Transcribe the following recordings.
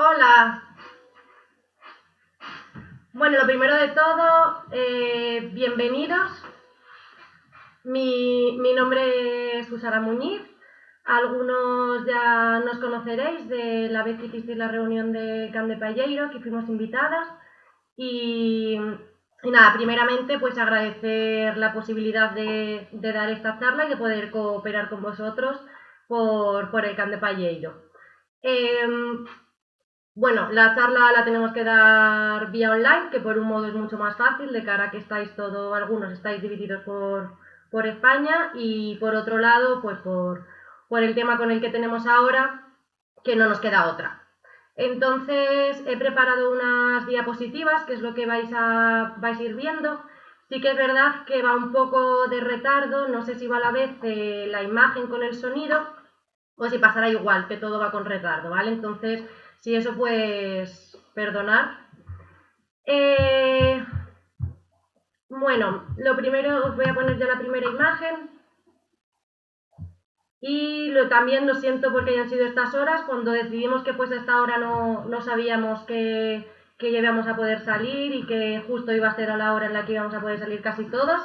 Hola. Bueno, lo primero de todo, bienvenidos. Mi nombre es Susana Muñiz. Algunos ya nos conoceréis de la vez que hicisteis la reunión de Can de Palleiro, que fuimos invitadas. Y nada, primeramente pues agradecer la posibilidad de dar esta charla y de poder cooperar con vosotros por el Can de Palleiro. Bueno, la charla la tenemos que dar vía online, que por un modo es mucho más fácil, de cara a que algunos estáis divididos por España, y por otro lado, pues por el tema con el que tenemos ahora, que no nos queda otra. Entonces, he preparado unas diapositivas, que es lo que vais a ir viendo. Sí que es verdad que va un poco de retardo, no sé si va a la vez la imagen con el sonido, o si pasará igual, que todo va con retardo, ¿vale? Entonces, si eso, pues, perdonar. Bueno, lo primero, os voy a poner ya la primera imagen. Y también lo siento porque hayan sido estas horas. Cuando decidimos que fuese esta hora no sabíamos que ya íbamos a poder salir y que justo iba a ser a la hora en la que íbamos a poder salir casi todos.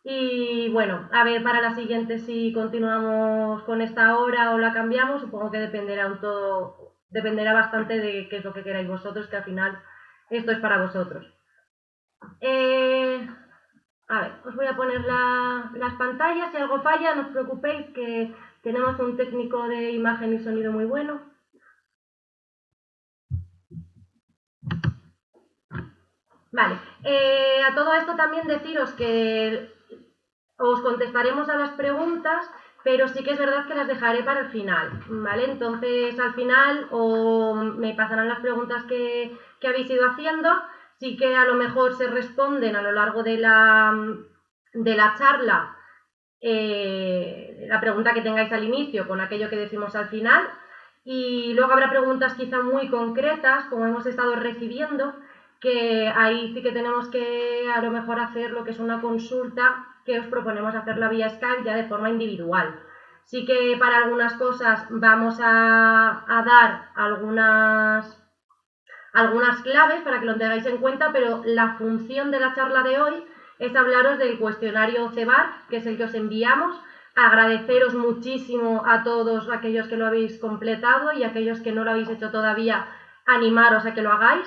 Y bueno, a ver para la siguiente si continuamos con esta hora o la cambiamos. Supongo que dependerá bastante de qué es lo que queráis vosotros, que al final esto es para vosotros. A ver, os voy a poner las pantallas. Si algo falla, no os preocupéis, que tenemos un técnico de imagen y sonido muy bueno. Vale, a todo esto también deciros que os contestaremos a las preguntas, pero sí que es verdad que las dejaré para el final, ¿vale? Entonces, al final, o me pasarán las preguntas que habéis ido haciendo. Sí que a lo mejor se responden a lo largo de la charla, la pregunta que tengáis al inicio con aquello que decimos al final, y luego habrá preguntas quizá muy concretas, como hemos estado recibiendo, que ahí sí que tenemos que a lo mejor hacer lo que es una consulta, que os proponemos hacerla vía Skype ya de forma individual. Sí que para algunas cosas vamos a dar algunas claves para que lo tengáis en cuenta, pero la función de la charla de hoy es hablaros del cuestionario CEBAR, que es el que os enviamos. Agradeceros muchísimo a todos aquellos que lo habéis completado, y aquellos que no lo habéis hecho todavía, animaros a que lo hagáis.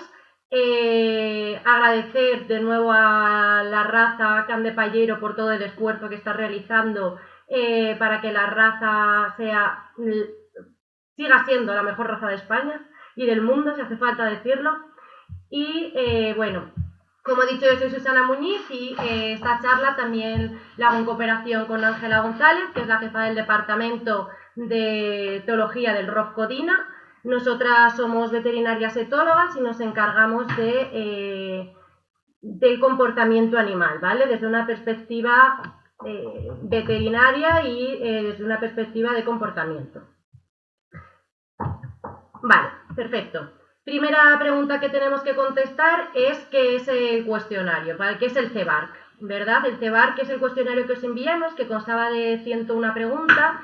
Agradecer de nuevo a la raza Can de Palleiro por todo el esfuerzo que está realizando para que la raza siga siendo la mejor raza de España y del mundo, si hace falta decirlo. Y bueno, como he dicho, yo soy Susana Muñiz, y esta charla también la hago en cooperación con Ángela González, que es la jefa del departamento de teología del ROF Codina. Nosotras somos veterinarias etólogas y nos encargamos del comportamiento animal, ¿vale? Desde una perspectiva veterinaria y desde una perspectiva de comportamiento. Vale, perfecto. Primera pregunta que tenemos que contestar es qué es el cuestionario, ¿vale? ¿Qué es el CEBARC? ¿Verdad? El CEBARC es el cuestionario que os enviamos, que constaba de 101 preguntas,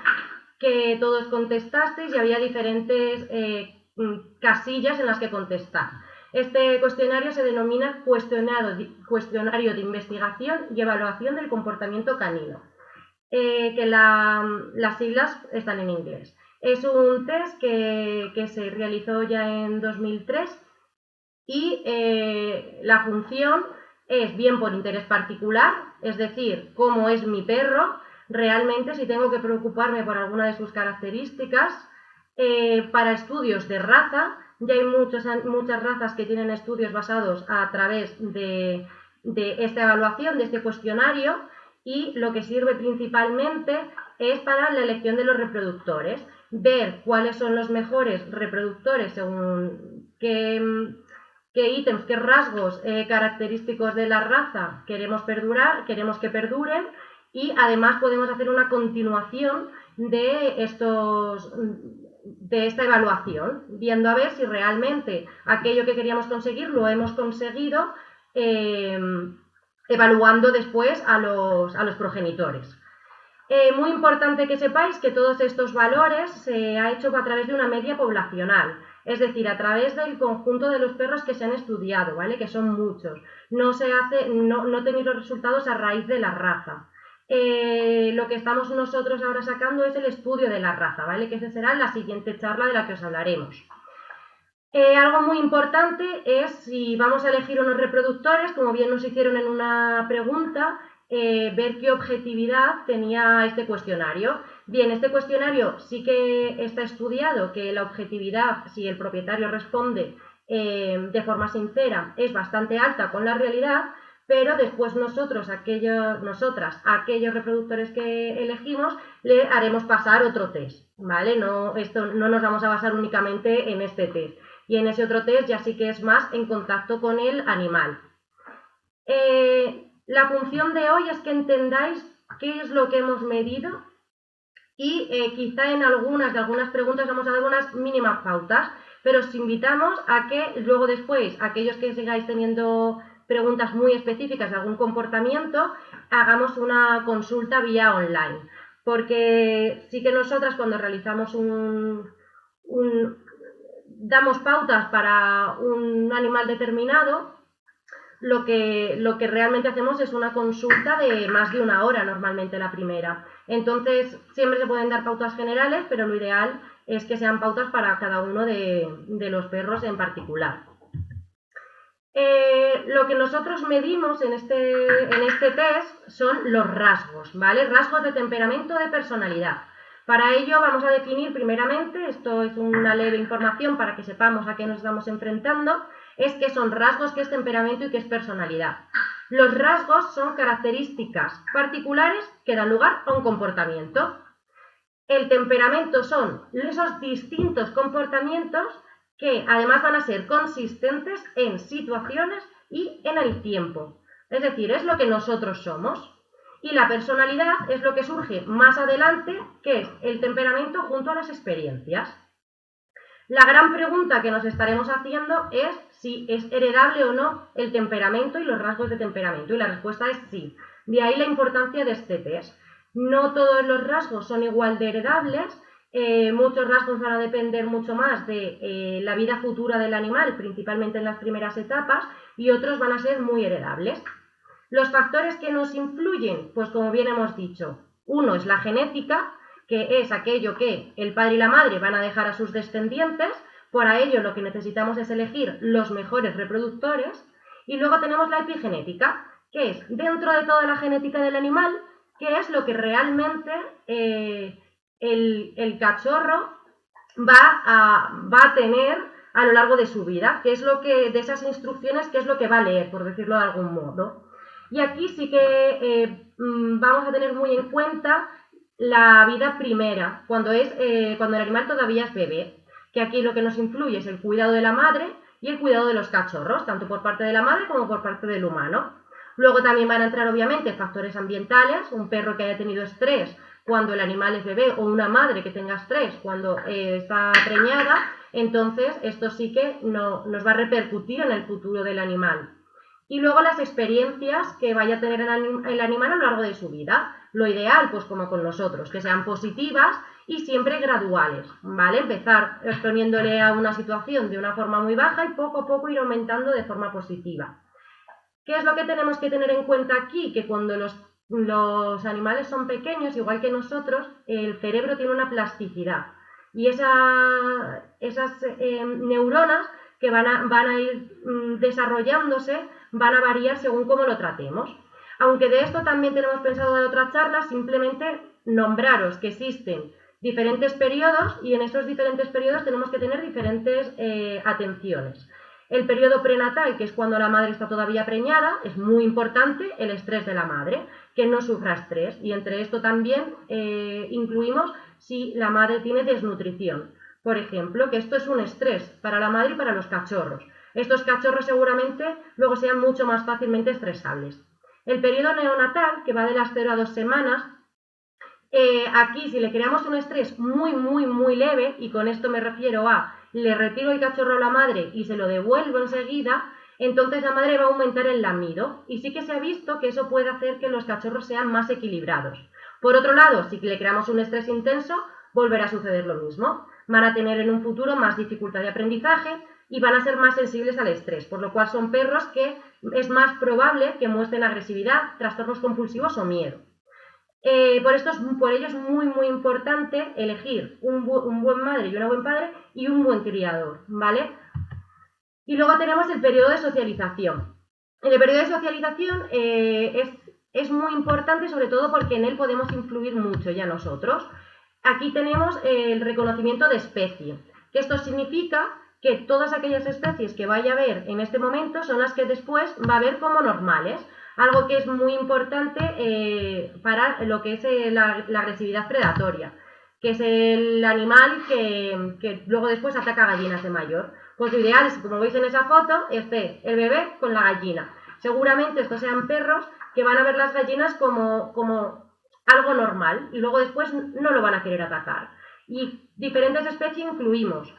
que todos contestasteis, y había diferentes casillas en las que contestar. Este cuestionario se denomina cuestionario de investigación y evaluación del comportamiento canino, que las siglas están en inglés. Es un test que se realizó ya en 2003, y la función es bien por interés particular, es decir, cómo es mi perro, realmente si tengo que preocuparme por alguna de sus características. Para estudios de raza, ya hay muchas razas que tienen estudios basados a través de esta evaluación, de este cuestionario, y lo que sirve principalmente es para la elección de los reproductores, ver cuáles son los mejores reproductores según qué ítems, qué rasgos característicos de la raza queremos que perduren, y además podemos hacer una continuación de esta evaluación, viendo a ver si realmente aquello que queríamos conseguir lo hemos conseguido, evaluando después a los progenitores. Muy importante que sepáis que todos estos valores se ha hecho a través de una media poblacional. Es decir, a través del conjunto de los perros que se han estudiado, ¿vale? Que son muchos. No tenéis los resultados a raíz de la raza. Lo que estamos nosotros ahora sacando es el estudio de la raza, ¿vale? Que esa será la siguiente charla de la que os hablaremos. Algo muy importante es, si vamos a elegir unos reproductores, como bien nos hicieron en una pregunta, ver qué objetividad tenía este cuestionario. Bien, este cuestionario sí que está estudiado, que la objetividad, si el propietario responde de forma sincera, es bastante alta con la realidad, pero después nosotros, aquellos reproductores que elegimos, le haremos pasar otro test, ¿vale? No nos vamos a basar únicamente en este test. Y en ese otro test ya sí que es más en contacto con el animal. La función de hoy es que entendáis qué es lo que hemos medido y quizá en algunas preguntas vamos a dar unas mínimas pautas, pero os invitamos a que luego después, aquellos que sigáis teniendo preguntas muy específicas de algún comportamiento, hagamos una consulta vía online, porque sí que nosotras cuando realizamos damos pautas para un animal determinado, lo que realmente hacemos es una consulta de más de una hora, normalmente la primera. Entonces, siempre se pueden dar pautas generales, pero lo ideal es que sean pautas para cada uno de los perros en particular. Lo que nosotros medimos en este test son los rasgos, ¿vale? Rasgos de temperamento, de personalidad. Para ello vamos a definir primeramente, esto es una leve información para que sepamos a qué nos estamos enfrentando, es qué son rasgos, qué es temperamento y qué es personalidad. Los rasgos son características particulares que dan lugar a un comportamiento. El temperamento son esos distintos comportamientos que además van a ser consistentes en situaciones y en el tiempo. Es decir, es lo que nosotros somos. Y la personalidad es lo que surge más adelante, que es el temperamento junto a las experiencias. La gran pregunta que nos estaremos haciendo es si es heredable o no el temperamento y los rasgos de temperamento. Y la respuesta es sí. De ahí la importancia de este test. No todos los rasgos son igual de heredables. Muchos rasgos van a depender mucho más de la vida futura del animal, principalmente en las primeras etapas, y otros van a ser muy heredables. Los factores que nos influyen, pues como bien hemos dicho, uno es la genética, que es aquello que el padre y la madre van a dejar a sus descendientes, por ello lo que necesitamos es elegir los mejores reproductores, y luego tenemos la epigenética, que es dentro de toda la genética del animal, que es lo que realmente el cachorro va a tener a lo largo de su vida, que es lo que, de esas instrucciones, que es lo que va a leer, por decirlo de algún modo. Y aquí sí que vamos a tener muy en cuenta la vida primera, cuando el animal todavía es bebé, que aquí lo que nos influye es el cuidado de la madre y el cuidado de los cachorros, tanto por parte de la madre como por parte del humano. Luego también van a entrar obviamente factores ambientales, un perro que haya tenido estrés cuando el animal es bebé o una madre que tenga estrés cuando está preñada, entonces esto sí que nos va a repercutir en el futuro del animal. Y luego las experiencias que vaya a tener el animal a lo largo de su vida. Lo ideal, pues como con nosotros, que sean positivas y siempre graduales, ¿vale? Empezar exponiéndole a una situación de una forma muy baja y poco a poco ir aumentando de forma positiva. ¿Qué es lo que tenemos que tener en cuenta aquí? Que cuando los animales son pequeños, igual que nosotros, el cerebro tiene una plasticidad. Y esas neuronas que van a ir desarrollándose van a variar según cómo lo tratemos. Aunque de esto también tenemos pensado dar otra charla, simplemente nombraros que existen diferentes periodos y en esos diferentes periodos tenemos que tener diferentes atenciones. El periodo prenatal, que es cuando la madre está todavía preñada, es muy importante el estrés de la madre, que no sufra estrés. Y entre esto también incluimos si la madre tiene desnutrición. Por ejemplo, que esto es un estrés para la madre y para los cachorros. Estos cachorros seguramente luego sean mucho más fácilmente estresables. El periodo neonatal, que va de las 0 a 2 semanas, aquí si le creamos un estrés muy leve, y con esto me refiero a le retiro el cachorro a la madre y se lo devuelvo enseguida, entonces la madre va a aumentar el lamido. Y sí que se ha visto que eso puede hacer que los cachorros sean más equilibrados. Por otro lado, si le creamos un estrés intenso, volverá a suceder lo mismo. van a tener en un futuro más dificultad de aprendizaje y van a ser más sensibles al estrés, por lo cual son perros que es más probable que muestren agresividad, trastornos compulsivos o miedo. Por ello es muy importante elegir un buen madre y un buen padre y un buen criador, ¿vale? Y luego tenemos el periodo de socialización. En el periodo de socialización es muy importante, sobre todo porque en él podemos influir mucho ya nosotros. Aquí tenemos el reconocimiento de especie, que esto significa que todas aquellas especies que vaya a haber en este momento son las que después va a ver como normales, algo que es muy importante para lo que es la agresividad predatoria, que es el animal que luego después ataca a gallinas de mayor. Pues lo ideal es, como veis en esa foto, esté el bebé con la gallina. Seguramente estos sean perros que van a ver las gallinas como algo normal y luego después no lo van a querer atacar. Y diferentes especies incluimos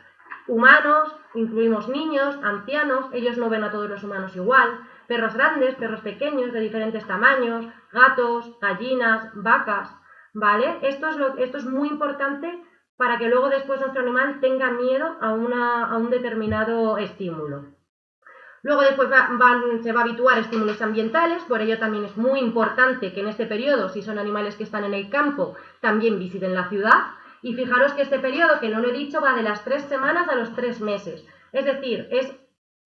humanos, incluimos niños, ancianos, ellos no ven a todos los humanos igual, perros grandes, perros pequeños de diferentes tamaños, gatos, gallinas, vacas, ¿vale? Esto es muy importante para que luego después nuestro animal tenga miedo a un determinado estímulo. Luego después se va a habituar a estímulos ambientales, por ello también es muy importante que en este periodo, si son animales que están en el campo, también visiten la ciudad. Y fijaros que este periodo, que no lo he dicho, va de las 3 semanas a los 3 meses. Es decir,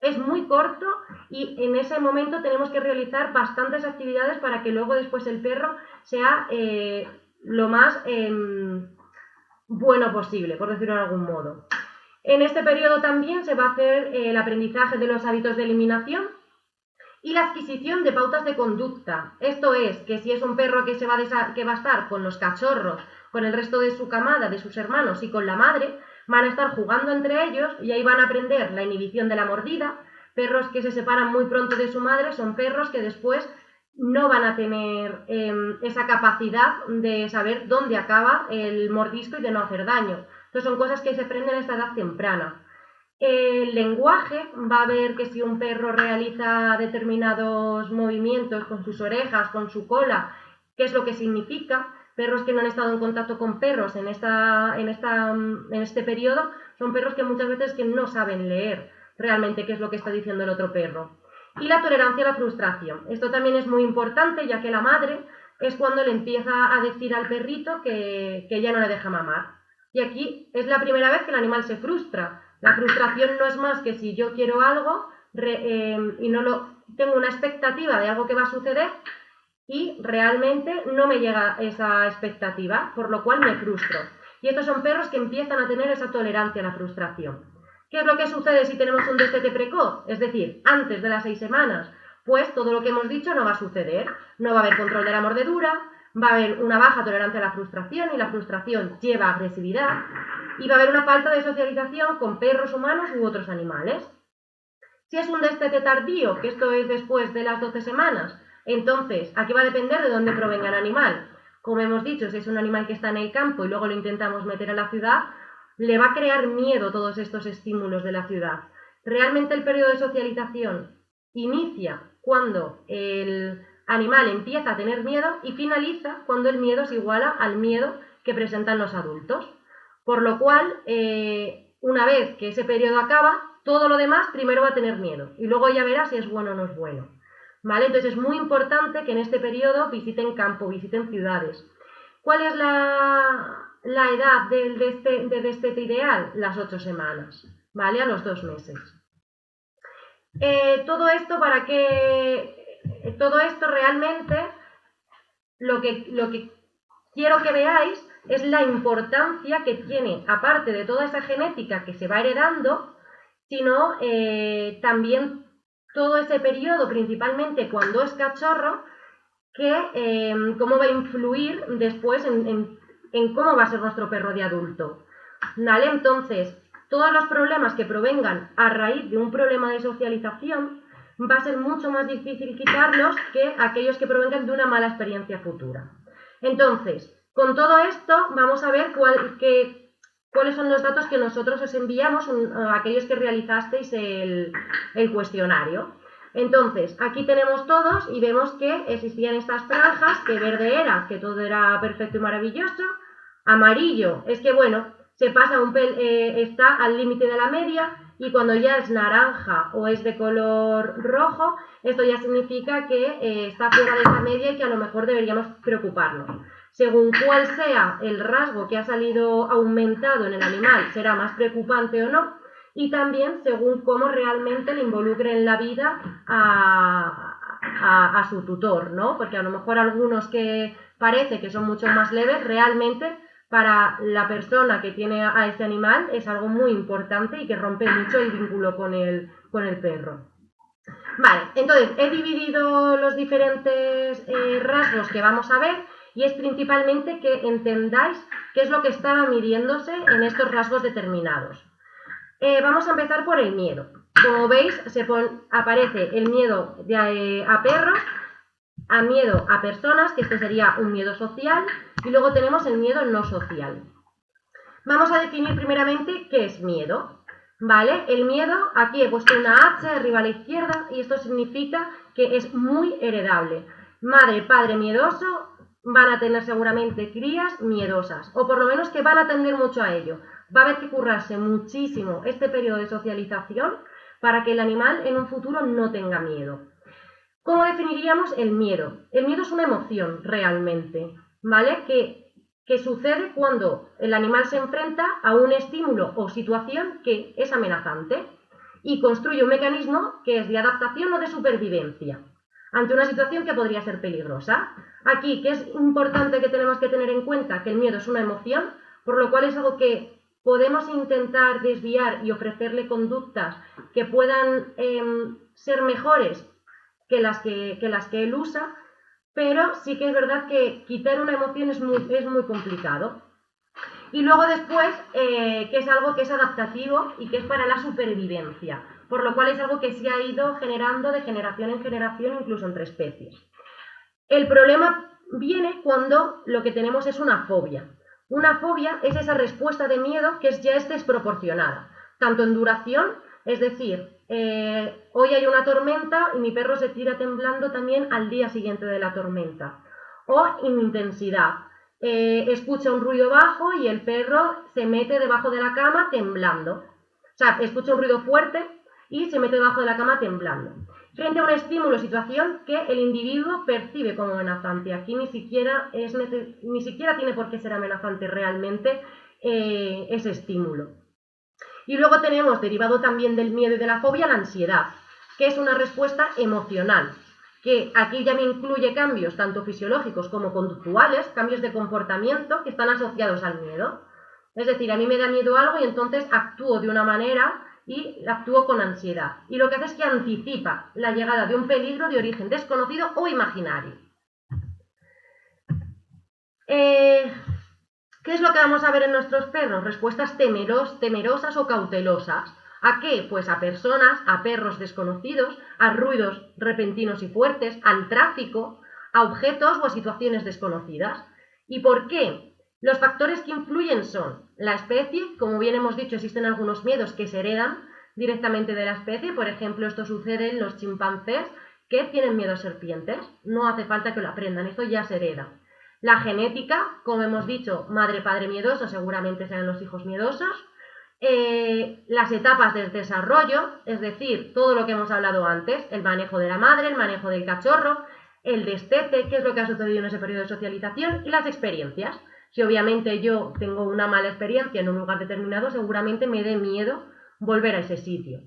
es muy corto y en ese momento tenemos que realizar bastantes actividades para que luego después el perro sea lo más bueno posible, por decirlo de algún modo. En este periodo también se va a hacer el aprendizaje de los hábitos de eliminación y la adquisición de pautas de conducta. Esto es, que si es un perro que va a estar con los cachorros, con el resto de su camada, de sus hermanos y con la madre, van a estar jugando entre ellos y ahí van a aprender la inhibición de la mordida. Perros que se separan muy pronto de su madre son perros que después no van a tener esa capacidad de saber dónde acaba el mordisco y de no hacer daño. Entonces son cosas que se aprenden a esta edad temprana. El lenguaje, va a ver que si un perro realiza determinados movimientos con sus orejas, con su cola, qué es lo que significa. Perros que no han estado en contacto con perros en este periodo son perros que muchas veces que no saben leer realmente qué es lo que está diciendo el otro perro. Y la tolerancia a la frustración. Esto también es muy importante, ya que la madre es cuando le empieza a decir al perrito que ya no le deja mamar. Y aquí es la primera vez que el animal se frustra. La frustración no es más que si yo quiero algo y tengo una expectativa de algo que va a suceder y realmente no me llega esa expectativa, por lo cual me frustro. Y estos son perros que empiezan a tener esa tolerancia a la frustración. ¿Qué es lo que sucede si tenemos un destete precoz? Es decir, antes de las 6 semanas, pues todo lo que hemos dicho no va a suceder. No va a haber control de la mordedura, va a haber una baja tolerancia a la frustración y la frustración lleva a agresividad y va a haber una falta de socialización con perros humanos u otros animales. Si es un destete tardío, que esto es después de las 12 semanas, entonces aquí va a depender de dónde provenga el animal. Como hemos dicho, si es un animal que está en el campo y luego lo intentamos meter a la ciudad, le va a crear miedo todos estos estímulos de la ciudad. Realmente el periodo de socialización inicia cuando el animal empieza a tener miedo y finaliza cuando el miedo se iguala al miedo que presentan los adultos. Por lo cual, una vez que ese periodo acaba, todo lo demás primero va a tener miedo y luego ya verá si es bueno o no es bueno. ¿Vale? Entonces es muy importante que en este periodo visiten campo, visiten ciudades. ¿Cuál es la edad del destete ideal? Las 8 semanas, ¿vale? A los 2 meses. Todo esto realmente lo que quiero que veáis es la importancia que tiene, aparte de toda esa genética que se va heredando, sino también todo ese periodo, principalmente cuando es cachorro, que cómo va a influir después en cómo va a ser nuestro perro de adulto. ¿Vale? Entonces, todos los problemas que provengan a raíz de un problema de socialización va a ser mucho más difícil quitarlos que aquellos que provengan de una mala experiencia futura. Entonces, con todo esto vamos a ver cuáles son los datos que nosotros os enviamos a aquellos que realizasteis el cuestionario. Entonces, aquí tenemos todos y vemos que existían estas franjas, que verde era, que todo era perfecto y maravilloso, amarillo, es que bueno, se pasa está al límite de la media, y cuando ya es naranja o es de color rojo, esto ya significa que está fuera de esa media y que a lo mejor deberíamos preocuparnos. Según cuál sea el rasgo que ha salido aumentado en el animal, será más preocupante o no, y también según cómo realmente le involucre en la vida a su tutor, ¿no? Porque a lo mejor algunos que parece que son mucho más leves, realmente para la persona que tiene a ese animal es algo muy importante y que rompe mucho el vínculo con el perro. Vale, entonces he dividido los diferentes rasgos que vamos a ver, y es principalmente que entendáis qué es lo que estaba midiéndose en estos rasgos determinados. Vamos a empezar por el miedo. Como veis, aparece el miedo a perros, a miedo a personas, que este sería un miedo social, y luego tenemos el miedo no social. Vamos a definir primeramente qué es miedo, ¿vale? El miedo, aquí he puesto una H arriba a la izquierda, y esto significa que es muy heredable. Madre, padre miedoso van a tener seguramente crías miedosas, o por lo menos que van a tender mucho a ello. Va a haber que currarse muchísimo este periodo de socialización para que el animal en un futuro no tenga miedo. ¿Cómo definiríamos el miedo? El miedo es una emoción realmente, ¿vale? Que sucede cuando el animal se enfrenta a un estímulo o situación que es amenazante y construye un mecanismo que es de adaptación o de supervivencia ante una situación que podría ser peligrosa. Aquí, que es importante que tenemos que tener en cuenta, que el miedo es una emoción, por lo cual es algo que podemos intentar desviar y ofrecerle conductas que puedan ser mejores que las que él usa, pero sí que es verdad que quitar una emoción es muy complicado. Y luego después, que es algo que es adaptativo y que es para la supervivencia, por lo cual es algo que se ha ido generando de generación en generación, incluso entre especies. El problema viene cuando lo que tenemos es una fobia. Una fobia es esa respuesta de miedo que ya es desproporcionada, tanto en duración, es decir, hoy hay una tormenta y mi perro se tira temblando también al día siguiente de la tormenta, o en intensidad. Escucha un ruido bajo y el perro se mete debajo de la cama temblando. O sea, escucha un ruido fuerte y se mete debajo de la cama temblando. Frente a un estímulo o situación que el individuo percibe como amenazante. Aquí ni siquiera tiene por qué ser amenazante realmente ese estímulo. Y luego tenemos, derivado también del miedo y de la fobia, la ansiedad, que es una respuesta emocional, que aquí ya me incluye cambios tanto fisiológicos como conductuales, cambios de comportamiento que están asociados al miedo. Es decir, a mí me da miedo algo y entonces actúo de una manera y actúo con ansiedad. Y lo que hace es que anticipa la llegada de un peligro de origen desconocido o imaginario. ¿Qué es lo que vamos a ver en nuestros perros? Respuestas temerosas o cautelosas. ¿A qué? Pues a personas, a perros desconocidos, a ruidos repentinos y fuertes, al tráfico, a objetos o a situaciones desconocidas. ¿Y por qué? Los factores que influyen son la especie, como bien hemos dicho, existen algunos miedos que se heredan directamente de la especie, por ejemplo, esto sucede en los chimpancés que tienen miedo a serpientes, no hace falta que lo aprendan, esto ya se hereda. La genética, como hemos dicho, madre-padre miedoso, seguramente sean los hijos miedosos. Las etapas del desarrollo, es decir, todo lo que hemos hablado antes, el manejo de la madre, el manejo del cachorro, el destete, qué es lo que ha sucedido en ese periodo de socialización, y las experiencias. Si obviamente yo tengo una mala experiencia en un lugar determinado, seguramente me dé miedo volver a ese sitio.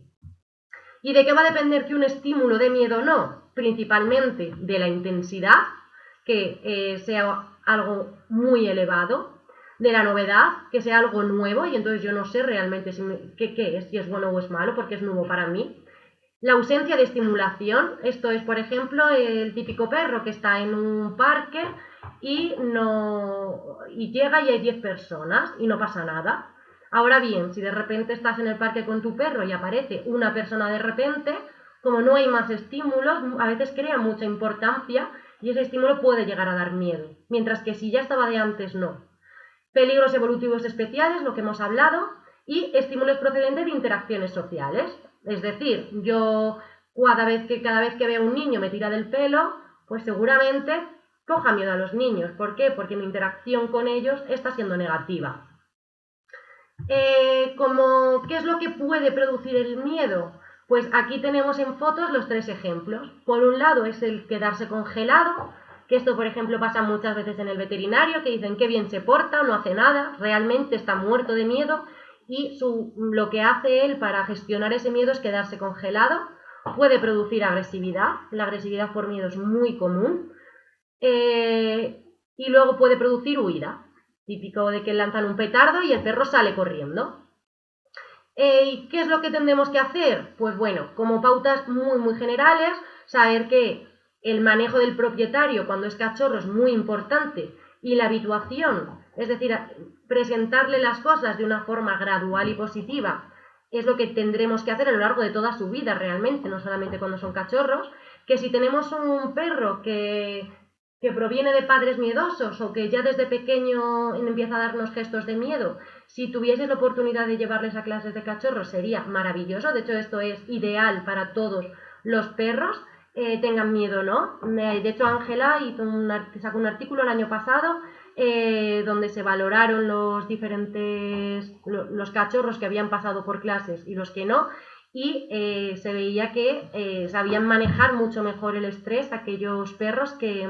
¿Y de qué va a depender que un estímulo dé miedo o no? Principalmente de la intensidad, que sea algo muy elevado, de la novedad, que sea algo nuevo y entonces yo no sé realmente qué es, si es bueno o es malo, porque es nuevo para mí. La ausencia de estimulación, esto es, por ejemplo, el típico perro que está en un parque y llega y hay 10 personas y no pasa nada. Ahora bien, si de repente estás en el parque con tu perro y aparece una persona de repente, como no hay más estímulos, a veces crea mucha importancia y ese estímulo puede llegar a dar miedo, mientras que si ya estaba de antes, no. Peligros evolutivos especiales, lo que hemos hablado, y estímulos procedentes de interacciones sociales. Es decir, yo cada vez que veo a un niño me tira del pelo, pues seguramente coja miedo a los niños. ¿Por qué? Porque mi interacción con ellos está siendo negativa. ¿Qué es lo que puede producir el miedo? Pues aquí tenemos en fotos los 3 ejemplos. Por un lado es el quedarse congelado, que esto por ejemplo pasa muchas veces en el veterinario, que dicen que bien se porta, no hace nada, realmente está muerto de miedo y lo que hace él para gestionar ese miedo es quedarse congelado. Puede producir agresividad, la agresividad por miedo es muy común, y luego puede producir huida, típico de que lanzan un petardo y el perro sale corriendo. ¿Y qué es lo que tendremos que hacer? Pues bueno, como pautas muy generales, saber que el manejo del propietario cuando es cachorro es muy importante y la habituación, es decir, presentarle las cosas de una forma gradual y positiva, es lo que tendremos que hacer a lo largo de toda su vida realmente, no solamente cuando son cachorros, que si tenemos un perro que proviene de padres miedosos o que ya desde pequeño empieza a darnos gestos de miedo, si tuvieses la oportunidad de llevarles a clases de cachorros sería maravilloso. De hecho, esto es ideal para todos los perros, tengan miedo o no. De hecho, Ángela sacó un artículo el año pasado donde se valoraron los cachorros que habían pasado por clases y los que no, y se veía que sabían manejar mucho mejor el estrés aquellos perros que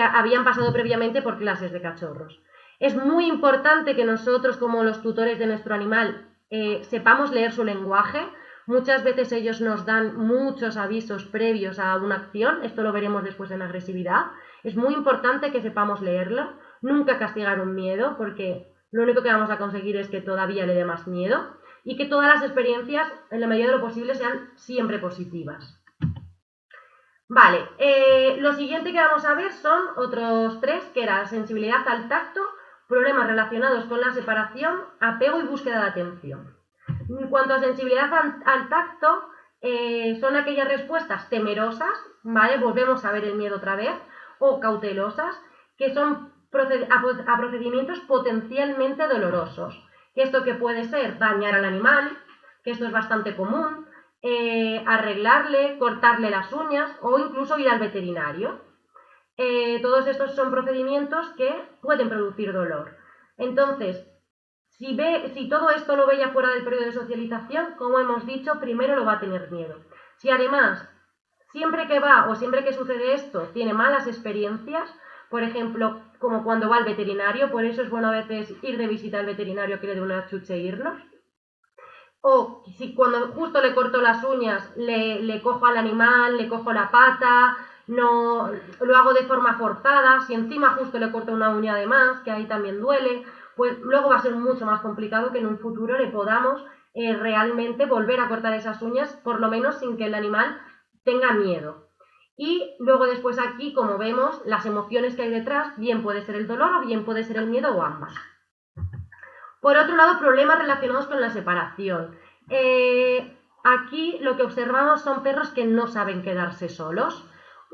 habían pasado previamente por clases de cachorros. Es muy importante que nosotros, como los tutores de nuestro animal, sepamos leer su lenguaje. Muchas veces ellos nos dan muchos avisos previos a una acción, esto lo veremos después en agresividad. Es muy importante que sepamos leerlo, nunca castigar un miedo, porque lo único que vamos a conseguir es que todavía le dé más miedo, y que todas las experiencias, en la medida de lo posible, sean siempre positivas. Vale, lo siguiente que vamos a ver son otros 3, que era sensibilidad al tacto, problemas relacionados con la separación, apego y búsqueda de atención. En cuanto a sensibilidad al tacto, son aquellas respuestas temerosas, ¿vale? Volvemos a ver el miedo otra vez, o cautelosas, que son a procedimientos potencialmente dolorosos. Que esto que puede ser dañar al animal, que esto es bastante común, arreglarle, cortarle las uñas o incluso ir al veterinario. Todos estos son procedimientos que pueden producir dolor. Entonces, si todo esto lo ve ya fuera del periodo de socialización, como hemos dicho, primero lo va a tener miedo. Si además, siempre que va o siempre que sucede esto, tiene malas experiencias, por ejemplo, como cuando va al veterinario, por eso es bueno a veces ir de visita al veterinario que le dé una chuche e irnos. O si cuando justo le corto las uñas, le cojo al animal, le cojo la pata, no lo hago de forma forzada, si encima justo le corto una uña de más, que ahí también duele, pues luego va a ser mucho más complicado que en un futuro le podamos realmente volver a cortar esas uñas, por lo menos sin que el animal tenga miedo. Y luego después aquí, como vemos, las emociones que hay detrás, bien puede ser el dolor o bien puede ser el miedo o ambas. Por otro lado, problemas relacionados con la separación. Aquí lo que observamos son perros que no saben quedarse solos.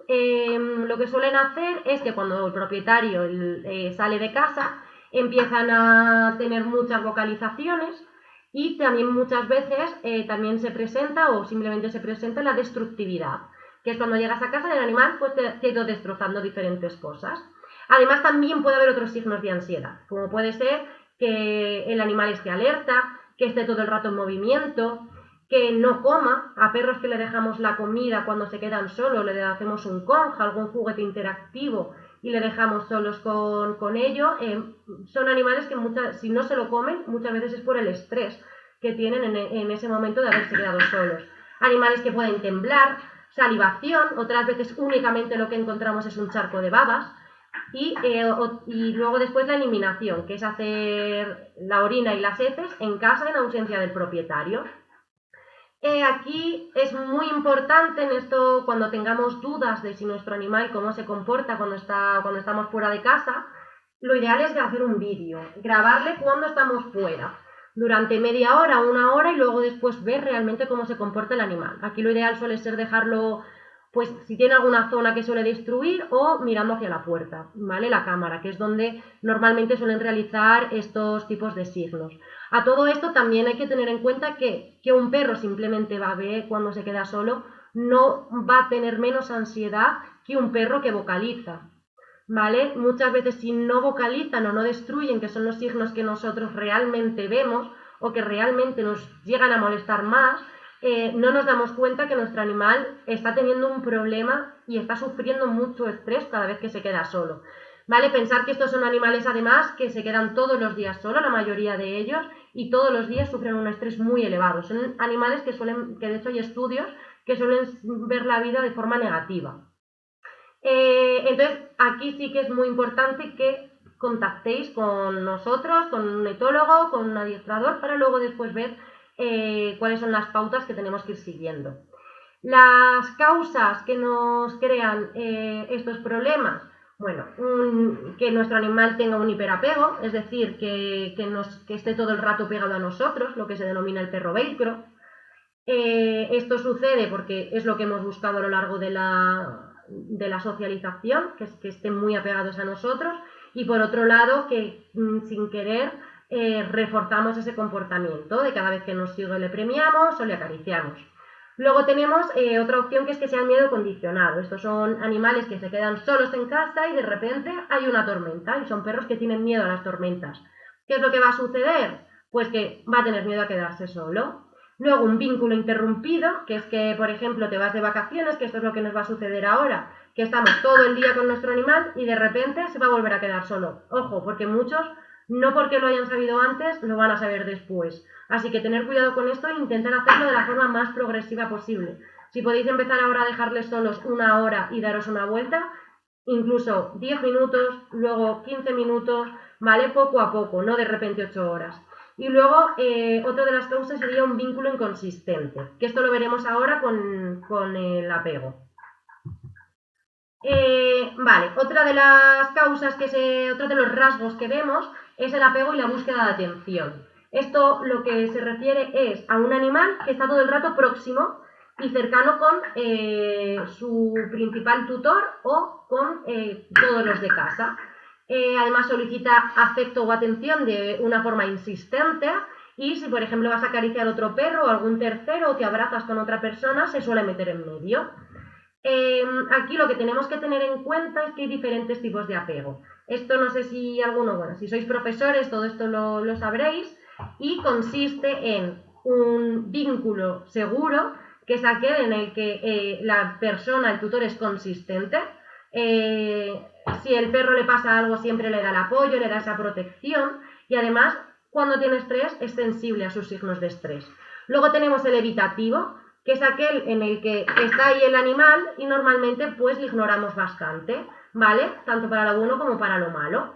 Lo que suelen hacer es que cuando el propietario sale de casa, empiezan a tener muchas vocalizaciones y también muchas veces también se presenta o simplemente se presenta la destructividad, que es cuando llegas a casa del animal pues te ha ido destrozando diferentes cosas. Además también puede haber otros signos de ansiedad, como puede ser que el animal esté alerta, que esté todo el rato en movimiento, que no coma. A perros que le dejamos la comida cuando se quedan solos, le hacemos un conja, algún juguete interactivo y le dejamos solos con ello, son animales que si no se lo comen, muchas veces es por el estrés que tienen en ese momento de haberse quedado solos. Animales que pueden temblar, salivación, otras veces únicamente lo que encontramos es un charco de babas. Y luego después la eliminación, que es hacer la orina y las heces en casa en ausencia del propietario. Aquí es muy importante en esto, cuando tengamos dudas de si nuestro animal, cómo se comporta cuando estamos fuera de casa, lo ideal es hacer un vídeo, grabarle cuando estamos fuera, durante media hora, una hora, y luego después ver realmente cómo se comporta el animal. Aquí lo ideal suele ser dejarlo, pues si tiene alguna zona que suele destruir, o mirando hacia la puerta, ¿vale? La cámara, que es donde normalmente suelen realizar estos tipos de signos. A todo esto también hay que tener en cuenta que un perro simplemente va a ver cuando se queda solo, no va a tener menos ansiedad que un perro que vocaliza. ¿vale? Muchas veces si no vocalizan o no destruyen, que son los signos que nosotros realmente vemos o que realmente nos llegan a molestar más, no nos damos cuenta que nuestro animal está teniendo un problema y está sufriendo mucho estrés cada vez que se queda solo. ¿Vale? Pensar que estos son animales además que se quedan todos los días solos, la mayoría de ellos, y todos los días sufren un estrés muy elevado. Son animales que de hecho hay estudios que suelen ver la vida de forma negativa. Entonces, aquí sí que es muy importante que contactéis con nosotros, con un etólogo, con un adiestrador, para luego después ver cuáles son las pautas que tenemos que ir siguiendo. Las causas que nos crean estos problemas, bueno, que nuestro animal tenga un hiperapego, es decir, que esté todo el rato pegado a nosotros, lo que se denomina el perro velcro. Esto sucede porque es lo que hemos buscado a lo largo de la socialización, que es que estén muy apegados a nosotros, y por otro lado que sin querer reforzamos ese comportamiento de cada vez que nos sigue le premiamos o le acariciamos. Luego tenemos otra opción, que es que sea el miedo condicionado. Estos son animales que se quedan solos en casa y de repente hay una tormenta, y son perros que tienen miedo a las tormentas. ¿Qué es lo que va a suceder? Pues que va a tener miedo a quedarse solo. Luego un vínculo interrumpido, que es que, por ejemplo, te vas de vacaciones, que esto es lo que nos va a suceder ahora, que estamos todo el día con nuestro animal y de repente se va a volver a quedar solo. Ojo, porque muchos, no porque lo hayan sabido antes, lo van a saber después. Así que tener cuidado con esto e intentar hacerlo de la forma más progresiva posible. Si podéis empezar ahora a dejarles solos una hora y daros una vuelta, incluso 10 minutos, luego 15 minutos, ¿vale? Poco a poco, no de repente 8 horas. Y luego, otra de las causas sería un vínculo inconsistente, que esto lo veremos ahora con el apego. Vale, otra de las causas, otro de los rasgos que vemos es el apego y la búsqueda de atención. Esto lo que se refiere es a un animal que está todo el rato próximo y cercano con su principal tutor o con todos los de casa. Además solicita afecto o atención de una forma insistente, y si por ejemplo vas a acariciar a otro perro o algún tercero o te abrazas con otra persona, se suele meter en medio. Aquí lo que tenemos que tener en cuenta es que hay diferentes tipos de apego. Esto no sé si si sois profesores todo esto lo sabréis, y consiste en un vínculo seguro, que es aquel en el que la persona, el tutor, es consistente. Si el perro le pasa algo siempre le da el apoyo, le da esa protección, y además cuando tiene estrés es sensible a sus signos de estrés. Luego tenemos el evitativo, que es aquel en el que está ahí el animal y normalmente pues le ignoramos bastante, ¿vale? Tanto para lo bueno como para lo malo.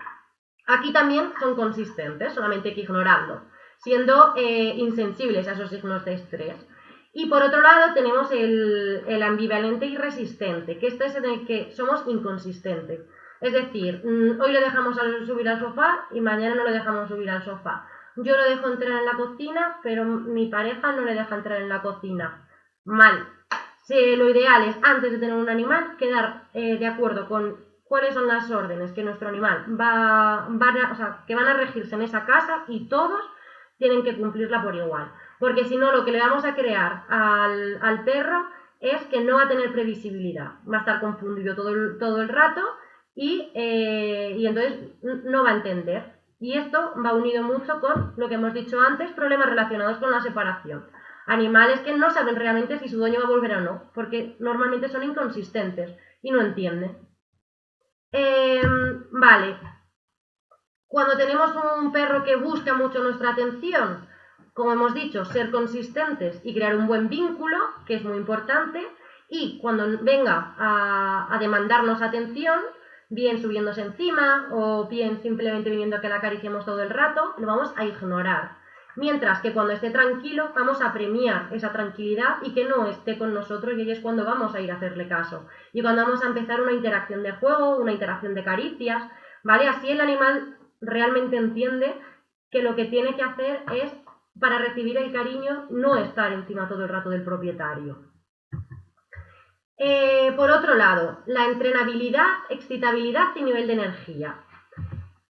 Aquí también son consistentes, solamente hay que ignorarlo, siendo insensibles a esos signos de estrés. Y por otro lado tenemos el ambivalente y resistente, que este es en el que somos inconsistentes. Es decir, hoy le dejamos subir al sofá y mañana no le dejamos subir al sofá. Yo lo dejo entrar en la cocina, pero mi pareja no le deja entrar en la cocina. Mal. Lo ideal es, antes de tener un animal, quedar de acuerdo con cuáles son las órdenes que nuestro animal que van a regirse en esa casa, y todos tienen que cumplirla por igual. Porque si no, lo que le vamos a crear al perro es que no va a tener previsibilidad. Va a estar confundido todo el rato y entonces no va a entender. Y esto va unido mucho con lo que hemos dicho antes, problemas relacionados con la separación. Animales que no saben realmente si su dueño va a volver o no, porque normalmente son inconsistentes y no entienden. Vale. Cuando tenemos un perro que busca mucho nuestra atención, como hemos dicho, ser consistentes y crear un buen vínculo, que es muy importante, y cuando venga a demandarnos atención, bien subiéndose encima o bien simplemente viniendo a que la acariciemos todo el rato, lo vamos a ignorar. Mientras que cuando esté tranquilo, vamos a premiar esa tranquilidad y que no esté con nosotros, y ahí es cuando vamos a ir a hacerle caso. Y cuando vamos a empezar una interacción de juego, una interacción de caricias, ¿vale? Así el animal realmente entiende que lo que tiene que hacer es, para recibir el cariño, no estar encima todo el rato del propietario. Por otro lado, la entrenabilidad, excitabilidad y nivel de energía.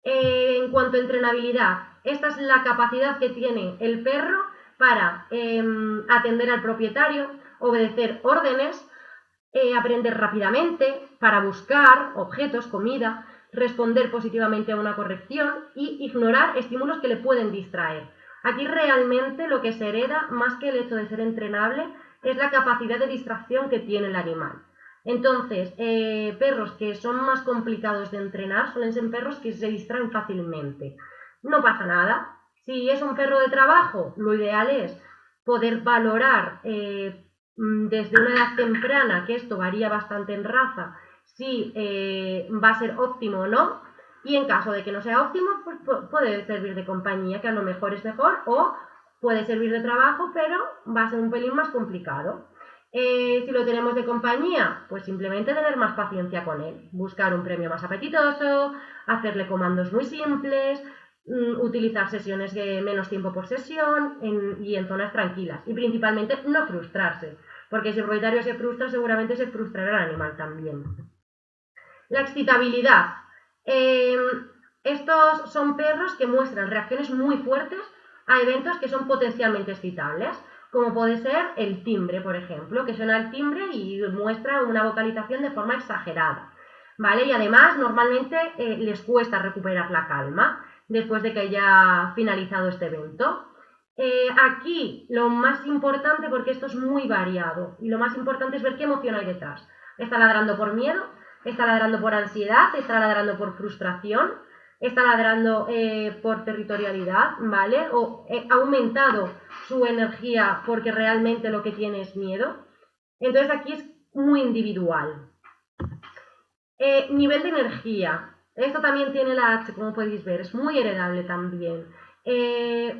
En cuanto a entrenabilidad, esta es la capacidad que tiene el perro para atender al propietario, obedecer órdenes, aprender rápidamente para buscar objetos, comida, responder positivamente a una corrección y ignorar estímulos que le pueden distraer. Aquí realmente lo que se hereda, más que el hecho de ser entrenable, es la capacidad de distracción que tiene el animal. Entonces, perros que son más complicados de entrenar suelen ser perros que se distraen fácilmente. No pasa nada. Si es un perro de trabajo, lo ideal es poder valorar desde una edad temprana, que esto varía bastante en raza, si va a ser óptimo o no, y en caso de que no sea óptimo, pues puede servir de compañía, que a lo mejor es mejor, o puede servir de trabajo, pero va a ser un pelín más complicado. Si lo tenemos de compañía, pues simplemente tener más paciencia con él, buscar un premio más apetitoso, hacerle comandos muy simples, utilizar sesiones de menos tiempo por sesión y en zonas tranquilas, y principalmente no frustrarse, porque si el propietario se frustra, seguramente se frustrará el animal también. La excitabilidad. Estos son perros que muestran reacciones muy fuertes a eventos que son potencialmente excitables, como puede ser el timbre, por ejemplo, que suena el timbre y muestra una vocalización de forma exagerada, ¿vale? Y además, normalmente les cuesta recuperar la calma después de que haya finalizado este evento. Aquí lo más importante, porque esto es muy variado, y lo más importante es ver qué emoción hay detrás. ¿Está ladrando por miedo? ¿Está ladrando por ansiedad? ¿Está ladrando por frustración? ¿Está ladrando por territorialidad? ¿Vale? ¿O ha aumentado su energía porque realmente lo que tiene es miedo? Entonces aquí es muy individual. Nivel de energía. Esto también tiene la H, como podéis ver, es muy heredable también.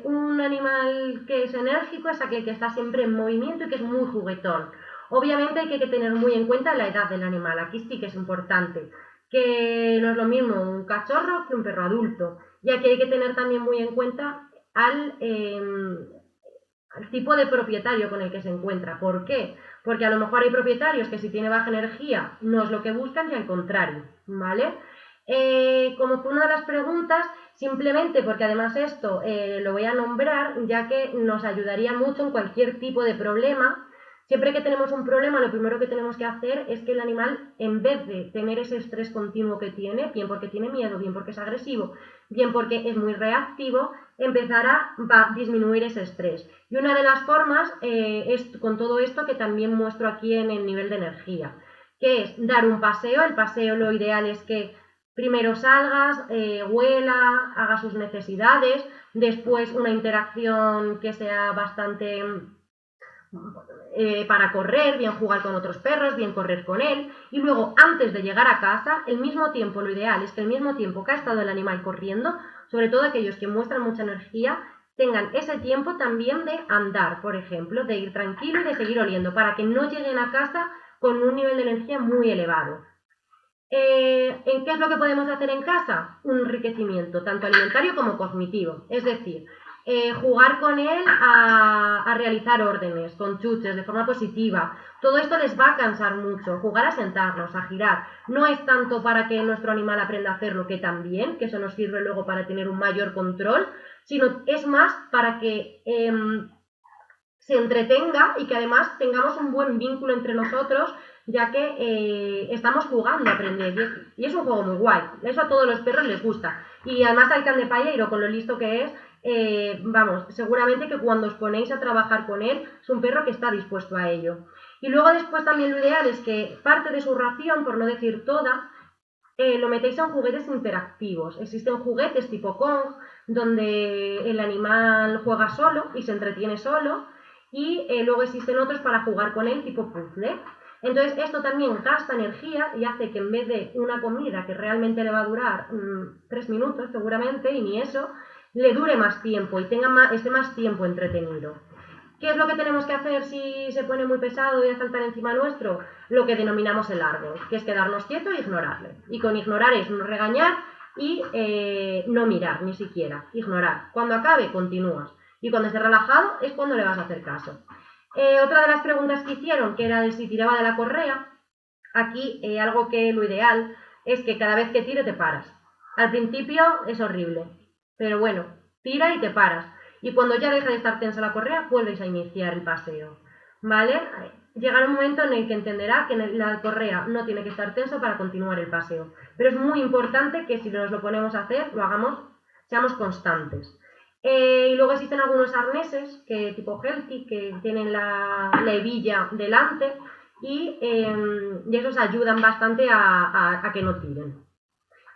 Un animal que es enérgico es aquel que está siempre en movimiento y que es muy juguetón. Obviamente hay que tener muy en cuenta la edad del animal, aquí sí que es importante, que no es lo mismo un cachorro que un perro adulto. Y aquí hay que tener también muy en cuenta al tipo de propietario con el que se encuentra. ¿Por qué? Porque a lo mejor hay propietarios que si tiene baja energía no es lo que buscan y al contrario, ¿vale? Como fue una de las preguntas, simplemente porque además esto lo voy a nombrar, ya que nos ayudaría mucho en cualquier tipo de problema. Siempre que tenemos un problema, lo primero que tenemos que hacer es que el animal, en vez de tener ese estrés continuo que tiene, bien porque tiene miedo, bien porque es agresivo, bien porque es muy reactivo, empezará a disminuir ese estrés. Y una de las formas es con todo esto que también muestro aquí en el nivel de energía, que es dar un paseo. El paseo lo ideal es que primero salgas, huela, haga sus necesidades, después una interacción que sea bastante para correr, bien jugar con otros perros, bien correr con él, y luego antes de llegar a casa, el mismo tiempo, lo ideal es que el mismo tiempo que ha estado el animal corriendo, sobre todo aquellos que muestran mucha energía, tengan ese tiempo también de andar, por ejemplo, de ir tranquilo y de seguir oliendo, para que no lleguen a casa con un nivel de energía muy elevado. ¿En qué es lo que podemos hacer en casa? Un enriquecimiento, tanto alimentario como cognitivo. Es decir, jugar con él a realizar órdenes, con chuches, de forma positiva. Todo esto les va a cansar mucho. Jugar a sentarnos, a girar. No es tanto para que nuestro animal aprenda a hacerlo, que también, que eso nos sirve luego para tener un mayor control, sino es más para que se entretenga y que además tengamos un buen vínculo entre nosotros, ya que estamos jugando a aprender y es un juego muy guay. Eso a todos los perros les gusta. Y además al can de Palleiro, con lo listo que es, vamos, seguramente que cuando os ponéis a trabajar con él, es un perro que está dispuesto a ello. Y luego después también lo ideal es que parte de su ración, por no decir toda, lo metéis en juguetes interactivos. Existen juguetes tipo Kong, donde el animal juega solo y se entretiene solo, y luego existen otros para jugar con él tipo puzzle. Entonces esto también gasta energía y hace que en vez de una comida que realmente le va a durar 3 minutos seguramente, y ni eso, le dure más tiempo y esté más tiempo entretenido. ¿Qué es lo que tenemos que hacer si se pone muy pesado y a saltar encima nuestro? Lo que denominamos el árbol, que es quedarnos quietos e ignorarle. Y con ignorar es no regañar y no mirar ni siquiera, ignorar. Cuando acabe, continúas. Y cuando esté relajado es cuando le vas a hacer caso. Otra de las preguntas que hicieron, que era de si tiraba de la correa, aquí algo que lo ideal es que cada vez que tire te paras. Al principio es horrible, pero bueno, tira y te paras. Y cuando ya deja de estar tensa la correa, vuelves a iniciar el paseo, ¿vale? llegará un momento en el que entenderá que la correa no tiene que estar tensa para continuar el paseo. Pero es muy importante que si nos lo ponemos a hacer, lo hagamos, seamos constantes. Y luego existen algunos arneses, tipo Healthy, que tienen la hebilla delante y esos ayudan bastante a que no tiren.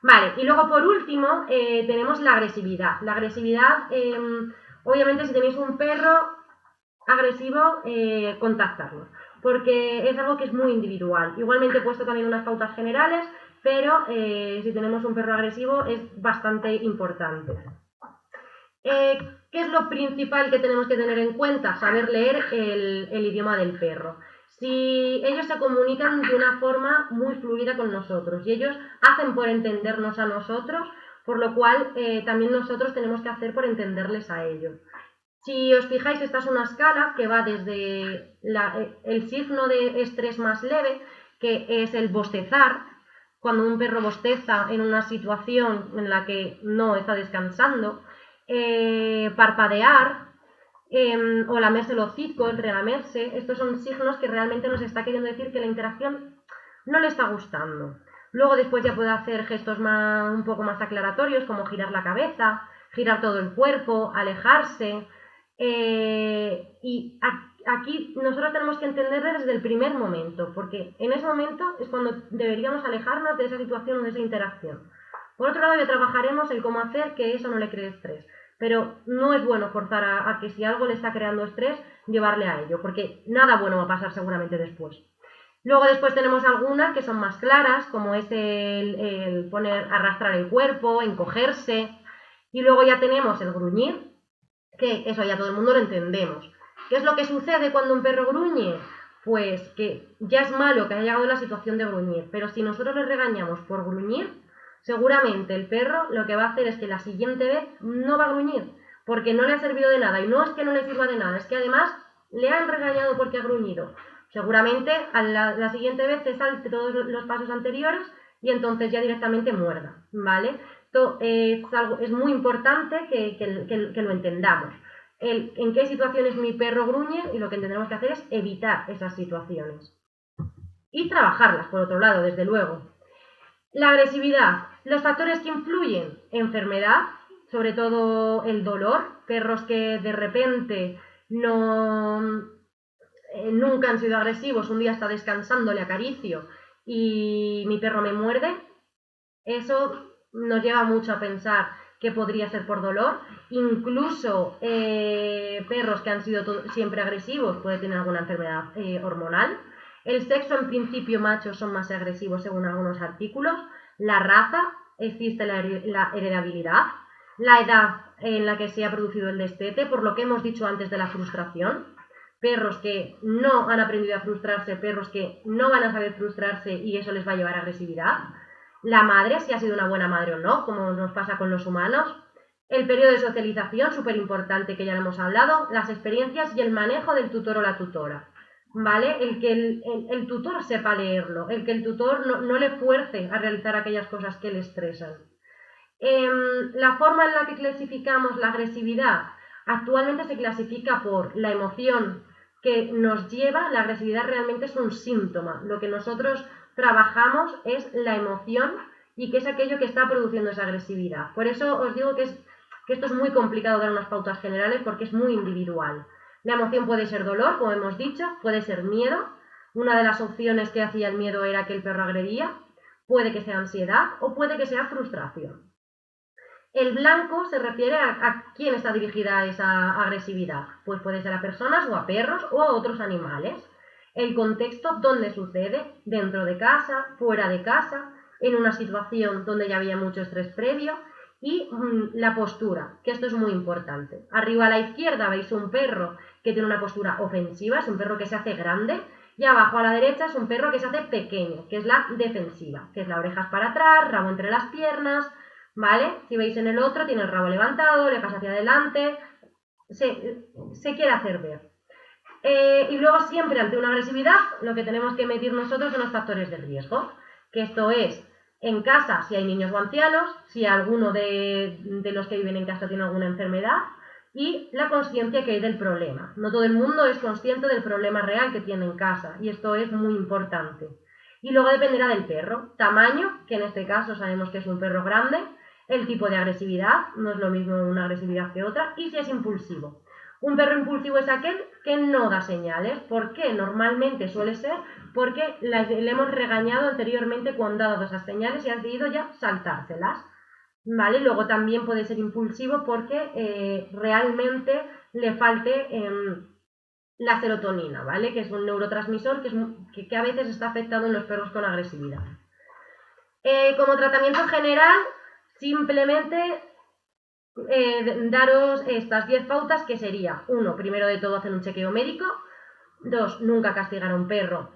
Vale, y luego por último tenemos la agresividad. La agresividad, obviamente si tenéis un perro agresivo, contactarnos, porque es algo que es muy individual. Igualmente he puesto también unas pautas generales, pero si tenemos un perro agresivo es bastante importante. ¿Qué es lo principal que tenemos que tener en cuenta? Saber leer el idioma del perro. Si ellos se comunican de una forma muy fluida con nosotros y ellos hacen por entendernos a nosotros, por lo cual también nosotros tenemos que hacer por entenderles a ellos. Si os fijáis, esta es una escala que va desde el signo de estrés más leve, que es el bostezar, cuando un perro bosteza en una situación en la que no está descansando, parpadear o lamerse el hocico, el relamerse. Estos son signos que realmente nos está queriendo decir que la interacción no le está gustando. Luego después ya puede hacer gestos un poco más aclaratorios, como girar la cabeza, girar todo el cuerpo, alejarse. Y aquí nosotros tenemos que entenderle desde el primer momento, porque en ese momento es cuando deberíamos alejarnos de esa situación o de esa interacción. Por otro lado, ya trabajaremos en cómo hacer que eso no le cree estrés, pero no es bueno forzar a que si algo le está creando estrés, llevarle a ello, porque nada bueno va a pasar seguramente después. Luego después tenemos algunas que son más claras, como es el arrastrar el cuerpo, encogerse, y luego ya tenemos el gruñir, que eso ya todo el mundo lo entendemos. ¿Qué es lo que sucede cuando un perro gruñe? Pues que ya es malo que haya llegado la situación de gruñir, pero si nosotros le regañamos por gruñir, seguramente el perro lo que va a hacer es que la siguiente vez no va a gruñir, porque no le ha servido de nada, y no es que no le sirva de nada, es que además le han regañado porque ha gruñido. Seguramente a la siguiente vez se salte todos los pasos anteriores y entonces ya directamente muerda, ¿vale? Esto es muy importante que lo entendamos. En qué situaciones mi perro gruñe, y lo que tendremos que hacer es evitar esas situaciones. Y trabajarlas, por otro lado, desde luego. La agresividad. Los factores que influyen: enfermedad, sobre todo el dolor. Perros que de repente nunca han sido agresivos, un día está descansando, le acaricio y mi perro me muerde. Eso nos lleva mucho a pensar que podría ser por dolor. Incluso perros que han sido siempre agresivos pueden tener alguna enfermedad hormonal. El sexo, en principio, machos son más agresivos según algunos artículos. La raza, existe la heredabilidad. La edad en la que se ha producido el destete, por lo que hemos dicho antes de la frustración. Perros que no han aprendido a frustrarse, perros que no van a saber frustrarse y eso les va a llevar a agresividad. La madre, si ha sido una buena madre o no, como nos pasa con los humanos. El periodo de socialización, súper importante, que ya lo hemos hablado. Las experiencias y el manejo del tutor o la tutora, ¿vale? El que el tutor sepa leerlo, el que el tutor no le fuerce a realizar aquellas cosas que le estresan. La forma en la que clasificamos la agresividad, actualmente se clasifica por la emoción que nos lleva. La agresividad realmente es un síntoma. Lo que nosotros trabajamos es la emoción y qué es aquello que está produciendo esa agresividad. Por eso os digo que esto es muy complicado dar unas pautas generales porque es muy individual. La emoción puede ser dolor, como hemos dicho, puede ser miedo. Una de las opciones que hacía el miedo era que el perro agredía. Puede que sea ansiedad o puede que sea frustración. El blanco se refiere a quién está dirigida esa agresividad. Pues puede ser a personas o a perros o a otros animales. El contexto, dónde sucede: dentro de casa, fuera de casa, en una situación donde ya había mucho estrés previo. Y la postura, que esto es muy importante. Arriba a la izquierda veis un perro que tiene una postura ofensiva, es un perro que se hace grande, y abajo a la derecha es un perro que se hace pequeño, que es la defensiva, que es la orejas para atrás, rabo entre las piernas, ¿vale? Si veis en el otro, tiene el rabo levantado, le pasa hacia adelante, se quiere hacer ver. Y luego siempre ante una agresividad lo que tenemos que medir nosotros son los factores de riesgo, que esto es en casa si hay niños o ancianos, si alguno de los que viven en casa tiene alguna enfermedad, y la consciencia que hay del problema. No todo el mundo es consciente del problema real que tiene en casa y esto es muy importante. Y luego dependerá del perro, tamaño, que en este caso sabemos que es un perro grande, el tipo de agresividad, no es lo mismo una agresividad que otra, y si es impulsivo. Un perro impulsivo es aquel que no da señales. ¿Por qué? Normalmente suele ser porque le hemos regañado anteriormente cuando ha dado esas señales y ha decidido ya saltárselas. ¿Vale? Luego también puede ser impulsivo porque realmente le falte la serotonina, ¿vale? Que es un neurotransmisor que a veces está afectado en los perros con agresividad. Como tratamiento general, simplemente daros estas 10 pautas, que sería: 1, primero de todo hacer un chequeo médico. 2, nunca castigar a un perro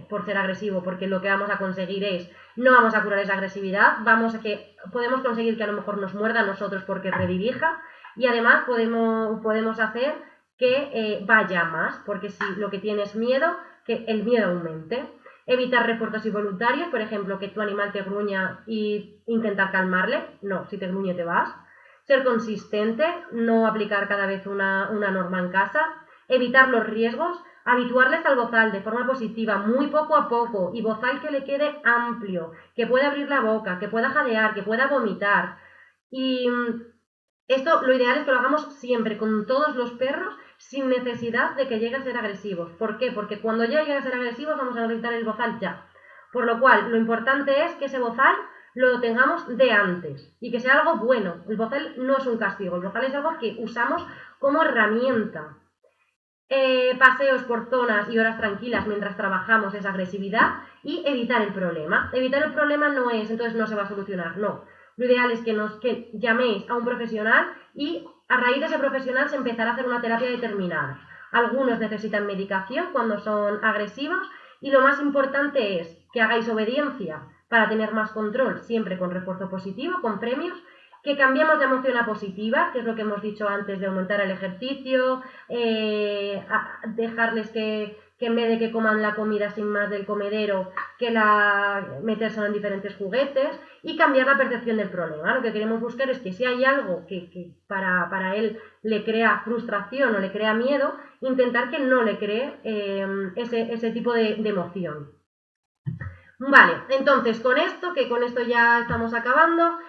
por ser agresivo, porque lo que vamos a conseguir es, no vamos a curar esa agresividad, podemos conseguir que a lo mejor nos muerda a nosotros porque redirija, y además podemos hacer que vaya más, porque si lo que tiene es miedo, que el miedo aumente. Evitar refuerzos involuntarios, por ejemplo, que tu animal te gruña y intentar calmarle. No, si te gruñe te vas. Ser consistente, no aplicar cada vez una norma en casa. Evitar los riesgos, habituarles al bozal de forma positiva, muy poco a poco, y bozal que le quede amplio, que pueda abrir la boca, que pueda jadear, que pueda vomitar. Y esto lo ideal es que lo hagamos siempre con todos los perros, sin necesidad de que llegue a ser agresivos. ¿Por qué? Porque cuando lleguen a ser agresivos vamos a necesitar el bozal ya. Por lo cual, lo importante es que ese bozal lo tengamos de antes y que sea algo bueno. El bozal no es un castigo, el bozal es algo que usamos como herramienta. Paseos por zonas y horas tranquilas mientras trabajamos esa agresividad y evitar el problema. Evitar el problema no es, entonces no se va a solucionar, no. Lo ideal es que llaméis a un profesional y a raíz de ese profesional se empezará a hacer una terapia determinada. Algunos necesitan medicación cuando son agresivos y lo más importante es que hagáis obediencia para tener más control, siempre con refuerzo positivo, con premios, que cambiemos de emoción a positiva, que es lo que hemos dicho antes de aumentar el ejercicio, dejarles que en vez de que coman la comida sin más del comedero, metérselo en diferentes juguetes y cambiar la percepción del problema. Lo que queremos buscar es que si hay algo que para él le crea frustración o le crea miedo, intentar que no le cree ese tipo de emoción. Vale, entonces con esto ya estamos acabando,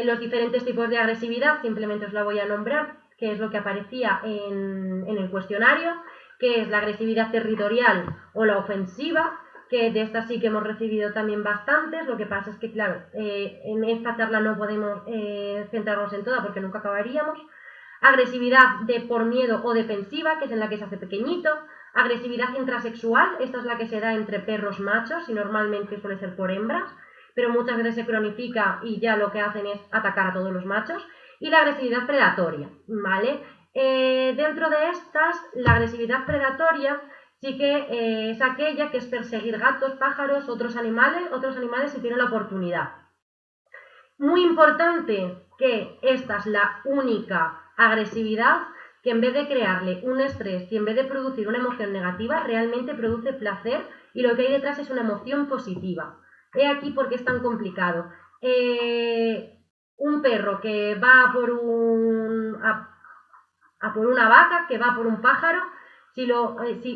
los diferentes tipos de agresividad simplemente os la voy a nombrar, que es lo que aparecía en el cuestionario, que es la agresividad territorial o la ofensiva, que de esta sí que hemos recibido también bastantes. Lo que pasa es que, claro, en esta charla no podemos centrarnos en toda porque nunca acabaríamos. Agresividad por miedo o defensiva, que es en la que se hace pequeñito. Agresividad intrasexual, esta es la que se da entre perros machos y normalmente suele ser por hembras, pero muchas veces se cronifica y ya lo que hacen es atacar a todos los machos. Y la agresividad predatoria, ¿vale? Dentro de estas, la agresividad predatoria sí que es aquella que es perseguir gatos, pájaros, otros animales si tiene la oportunidad. Muy importante que esta es la única agresividad que en vez de crearle un estrés y en vez de producir una emoción negativa, realmente produce placer y lo que hay detrás es una emoción positiva. He aquí por qué es tan complicado. Un perro que va a por una vaca, que va por un pájaro, si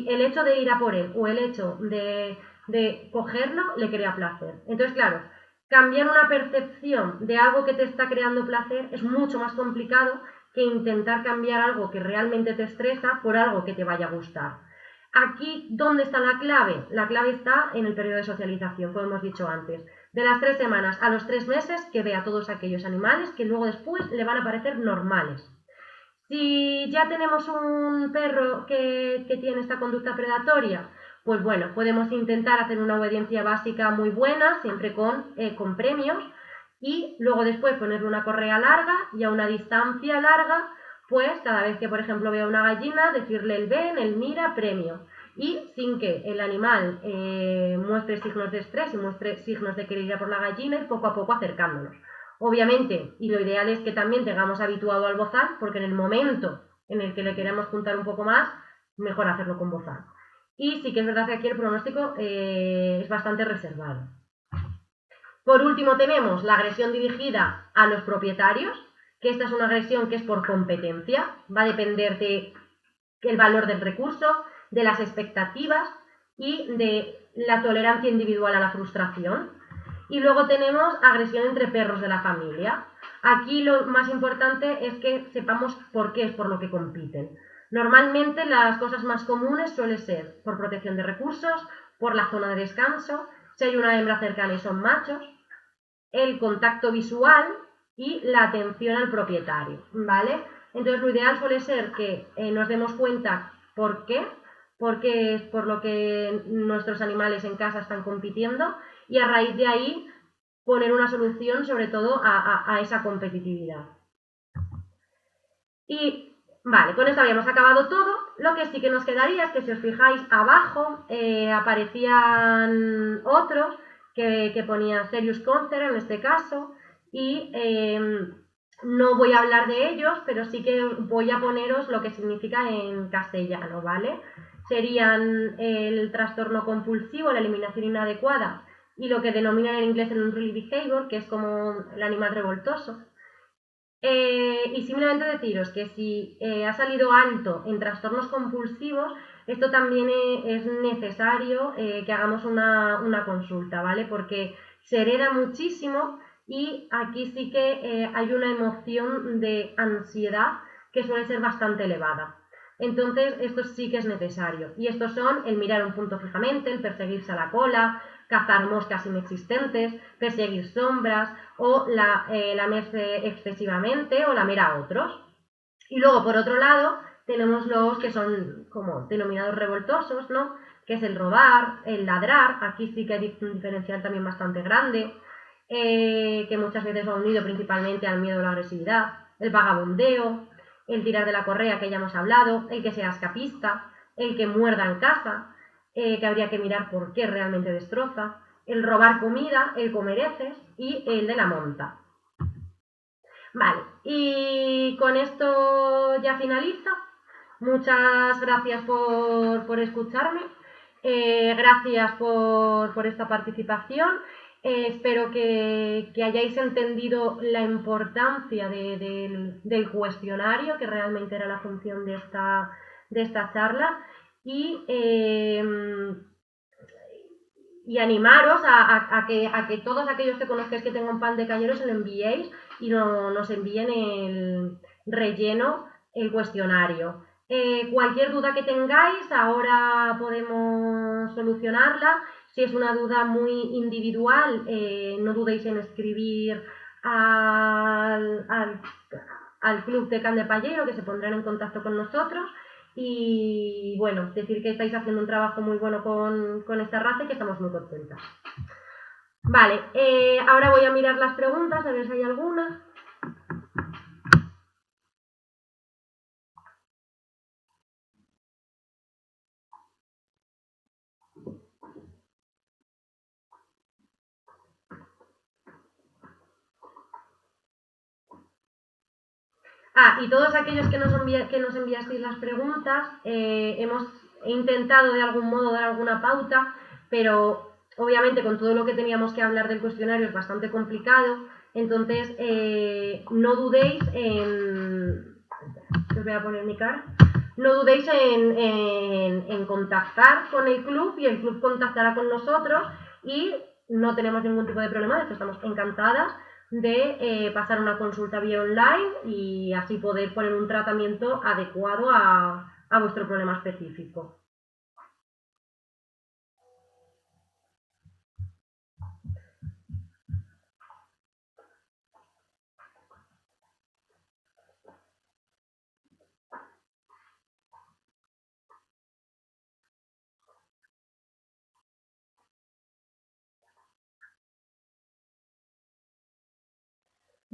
el hecho de ir a por él o el hecho de cogerlo le crea placer. Entonces, claro, cambiar una percepción de algo que te está creando placer es mucho más complicado que intentar cambiar algo que realmente te estresa por algo que te vaya a gustar. Aquí, ¿dónde está la clave? La clave está en el periodo de socialización, como hemos dicho antes. De las 3 semanas a los 3 meses, que vea todos aquellos animales que luego después le van a parecer normales. Si ya tenemos un perro que tiene esta conducta predatoria, pues bueno, podemos intentar hacer una obediencia básica muy buena, siempre con premios, y luego después ponerle una correa larga y a una distancia larga, pues cada vez que, por ejemplo, vea una gallina, decirle el ven, el mira, premio. Y sin que el animal muestre signos de estrés y muestre signos de querer ir a por la gallina, y poco a poco acercándonos. Obviamente, y lo ideal es que también tengamos habituado al bozal, porque en el momento en el que le queremos juntar un poco más, mejor hacerlo con bozal. Y sí que es verdad que aquí el pronóstico es bastante reservado. Por último tenemos la agresión dirigida a los propietarios, que esta es una agresión que es por competencia, va a depender del valor del recurso, de las expectativas y de la tolerancia individual a la frustración. Y luego tenemos agresión entre perros de la familia. Aquí lo más importante es que sepamos por qué es por lo que compiten. Normalmente las cosas más comunes suelen ser por protección de recursos, por la zona de descanso, si hay una hembra cercana y son machos, el contacto visual y la atención al propietario, ¿vale? Entonces lo ideal suele ser que nos demos cuenta por qué, porque es por lo que nuestros animales en casa están compitiendo y a raíz de ahí poner una solución sobre todo a esa competitividad. Y vale, con esto habíamos acabado todo. Lo que sí que nos quedaría es que si os fijáis abajo aparecían otros que ponía Serious Concern en este caso y no voy a hablar de ellos, pero sí que voy a poneros lo que significa en castellano, ¿vale? Serían el trastorno compulsivo, la eliminación inadecuada y lo que denominan en inglés el unruly behavior, que es como el animal revoltoso. Y simplemente deciros que si ha salido alto en trastornos compulsivos, esto también es necesario que hagamos una consulta, ¿vale? Porque se hereda muchísimo y aquí sí que hay una emoción de ansiedad que suele ser bastante elevada. Entonces, esto sí que es necesario. Y estos son el mirar un punto fijamente, el perseguirse a la cola, cazar moscas inexistentes, perseguir sombras o lamerse excesivamente o lamer a otros. Y luego, por otro lado, tenemos los que son como denominados revoltosos, ¿no? Que es el robar, el ladrar, aquí sí que hay un diferencial también bastante grande, que muchas veces va unido principalmente al miedo a la agresividad, el vagabundeo, el tirar de la correa que ya hemos hablado, el que sea escapista, el que muerda en casa, que habría que mirar por qué realmente destroza, el robar comida, el comer heces y el de la monta. Vale, y con esto ya finaliza. Muchas gracias por escucharme, gracias por esta participación. Espero que hayáis entendido la importancia del cuestionario, que realmente era la función de esta charla, y animaros a que todos aquellos que conozcáis que tengan pan de cañero se lo enviéis y nos envíen el relleno, el cuestionario. Cualquier duda que tengáis, ahora podemos solucionarla. Si es una duda muy individual, no dudéis en escribir al Club de Can de Pallero, que se pondrán en contacto con nosotros. Y bueno, decir que estáis haciendo un trabajo muy bueno con esta raza y que estamos muy contentas. Vale, ahora voy a mirar las preguntas, a ver si hay alguna. Y todos aquellos que nos enviasteis las preguntas, hemos intentado de algún modo dar alguna pauta, pero obviamente con todo lo que teníamos que hablar del cuestionario es bastante complicado, entonces no dudéis en... Os voy a poner mi cara. No dudéis en contactar con el club y el club contactará con nosotros y no tenemos ningún tipo de problema, de hecho estamos encantadas de pasar una consulta vía online y así poder poner un tratamiento adecuado a vuestro problema específico.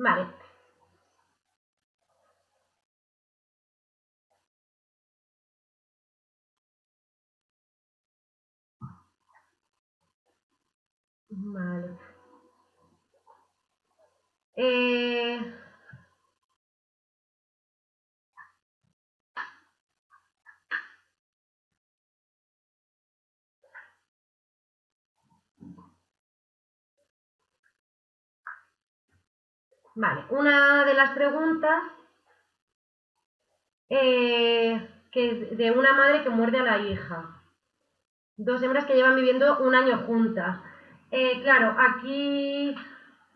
Vale. Vale. Vale, una de las preguntas que de una madre que muerde a la hija. Dos hembras que llevan viviendo un año juntas. Claro, aquí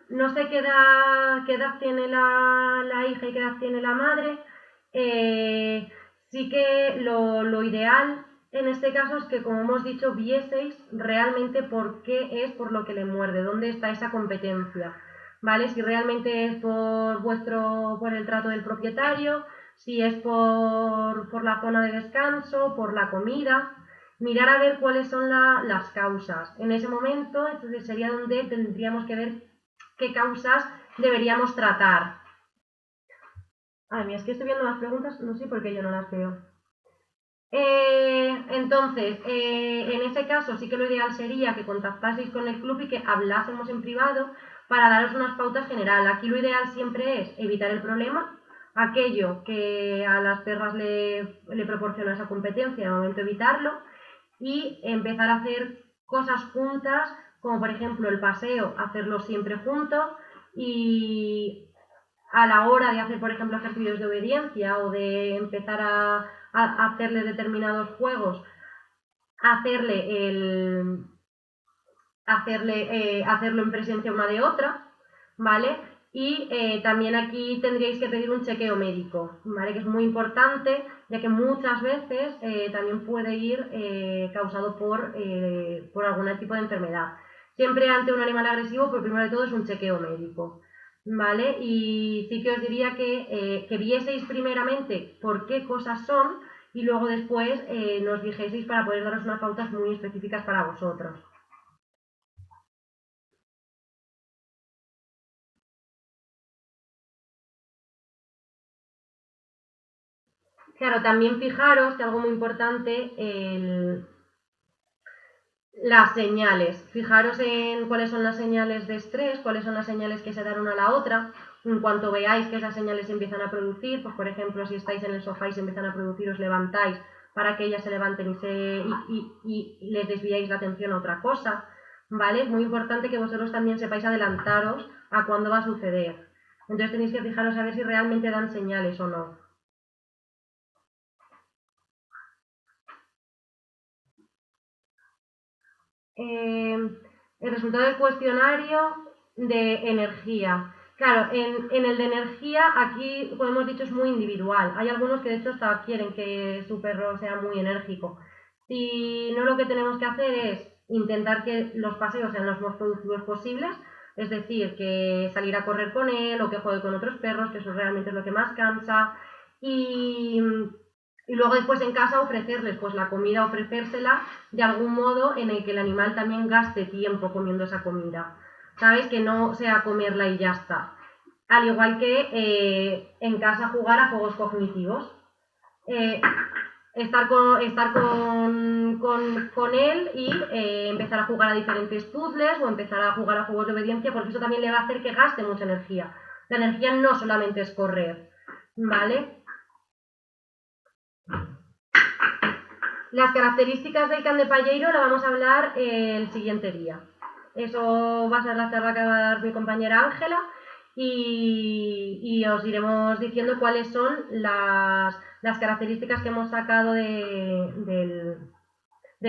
no sé qué edad tiene la hija y qué edad tiene la madre. Sí que lo ideal en este caso es que, como hemos dicho, vieseis realmente por qué es por lo que le muerde, dónde está esa competencia, ¿vale? Si realmente es por el trato del propietario, si es por la zona de descanso, por la comida, mirar a ver cuáles son las causas. En ese momento, entonces sería donde tendríamos que ver qué causas deberíamos tratar. Ay, mira, es que estoy viendo las preguntas, no sé por qué yo no las veo. Entonces, en ese caso sí que lo ideal sería que contactaseis con el club y que hablásemos en privado para daros unas pautas generales. Aquí lo ideal siempre es evitar el problema, aquello que a las perras le proporciona esa competencia, de momento evitarlo, y empezar a hacer cosas juntas, como por ejemplo el paseo, hacerlo siempre juntos, y a la hora de hacer, por ejemplo, ejercicios de obediencia o de empezar a hacerle determinados juegos, hacerlo en presencia una de otra, ¿vale? Y también aquí tendríais que pedir un chequeo médico, ¿vale? Que es muy importante, ya que muchas veces también puede ir causado por algún tipo de enfermedad. Siempre ante un animal agresivo, pues primero de todo es un chequeo médico, ¿vale? Y sí que os diría que vieseis primeramente por qué cosas son y luego después nos dijeseis para poder daros unas pautas muy específicas para vosotros. Claro, también fijaros que algo muy importante, las señales. Fijaros en cuáles son las señales de estrés, cuáles son las señales que se dan una a la otra. En cuanto veáis que esas señales se empiezan a producir, pues por ejemplo, si estáis en el sofá y se empiezan a producir, os levantáis para que ellas se levanten y les desviáis la atención a otra cosa, ¿vale? Es muy importante que vosotros también sepáis adelantaros a cuándo va a suceder. Entonces tenéis que fijaros a ver si realmente dan señales o no. El resultado del cuestionario de energía. Claro, en el de energía, aquí, como hemos dicho, es muy individual. Hay algunos que de hecho hasta quieren que su perro sea muy enérgico. Si no, lo que tenemos que hacer es intentar que los paseos sean los más productivos posibles, es decir, que salir a correr con él o que juegue con otros perros, que eso realmente es lo que más cansa. Y y luego después en casa ofrecerles pues la comida, ofrecérsela de algún modo en el que el animal también gaste tiempo comiendo esa comida, ¿sabes? Que no sea comerla y ya está. Al igual que en casa jugar a juegos cognitivos. Eh, estar con él y empezar a jugar a diferentes puzzles o empezar a jugar a juegos de obediencia, porque eso también le va a hacer que gaste mucha energía. La energía no solamente es correr, ¿vale? Las características del can de Palleiro la vamos a hablar el siguiente día. Eso va a ser la charla que va a dar mi compañera Ángela y os iremos diciendo cuáles son las características que hemos sacado del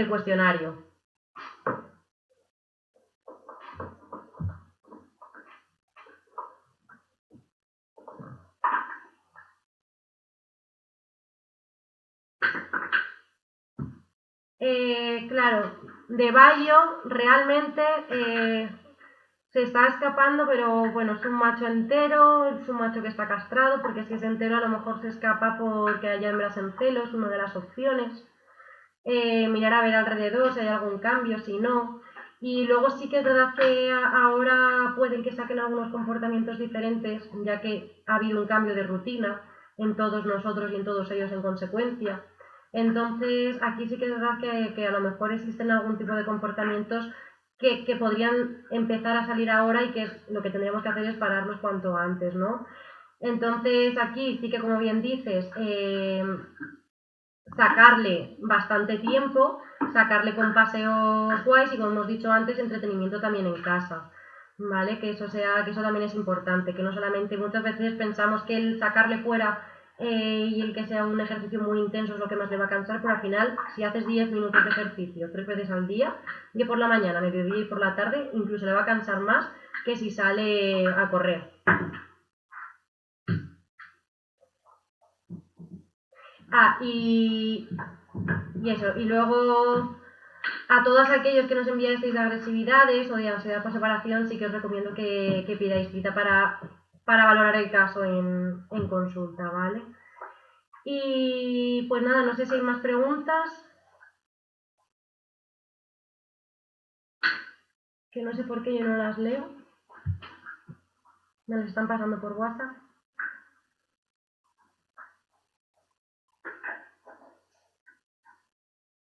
cuestionario. Claro, de Bayo realmente se está escapando, pero bueno, es un macho entero, es un macho que está castrado, porque si es entero a lo mejor se escapa porque haya hembras en celos, una de las opciones. Mirar a ver alrededor si hay algún cambio, si no. Y luego sí que es verdad que ahora pueden que saquen algunos comportamientos diferentes, ya que ha habido un cambio de rutina en todos nosotros y en todos ellos en consecuencia. Entonces, aquí sí que es verdad que a lo mejor existen algún tipo de comportamientos que podrían empezar a salir ahora y que lo que tendríamos que hacer es pararlos cuanto antes, ¿no? Entonces, aquí sí que, como bien dices, sacarle bastante tiempo, sacarle con paseos guays y, como hemos dicho antes, entretenimiento también en casa. ¿vale? Que eso también es importante, que no solamente muchas veces pensamos que el sacarle fuera y el que sea un ejercicio muy intenso es lo que más le va a cansar, pero al final, si haces 10 minutos de ejercicio 3 veces al día, que por la mañana, mediodía y por la tarde, incluso le va a cansar más que si sale a correr. Y eso, y luego a todos aquellos que nos enviasteis de agresividades o de ansiedad por separación, sí que os recomiendo que pidáis cita para valorar el caso en consulta, ¿vale? Y pues nada, no sé si hay más preguntas. Que no sé por qué yo no las leo. Me las están pasando por WhatsApp.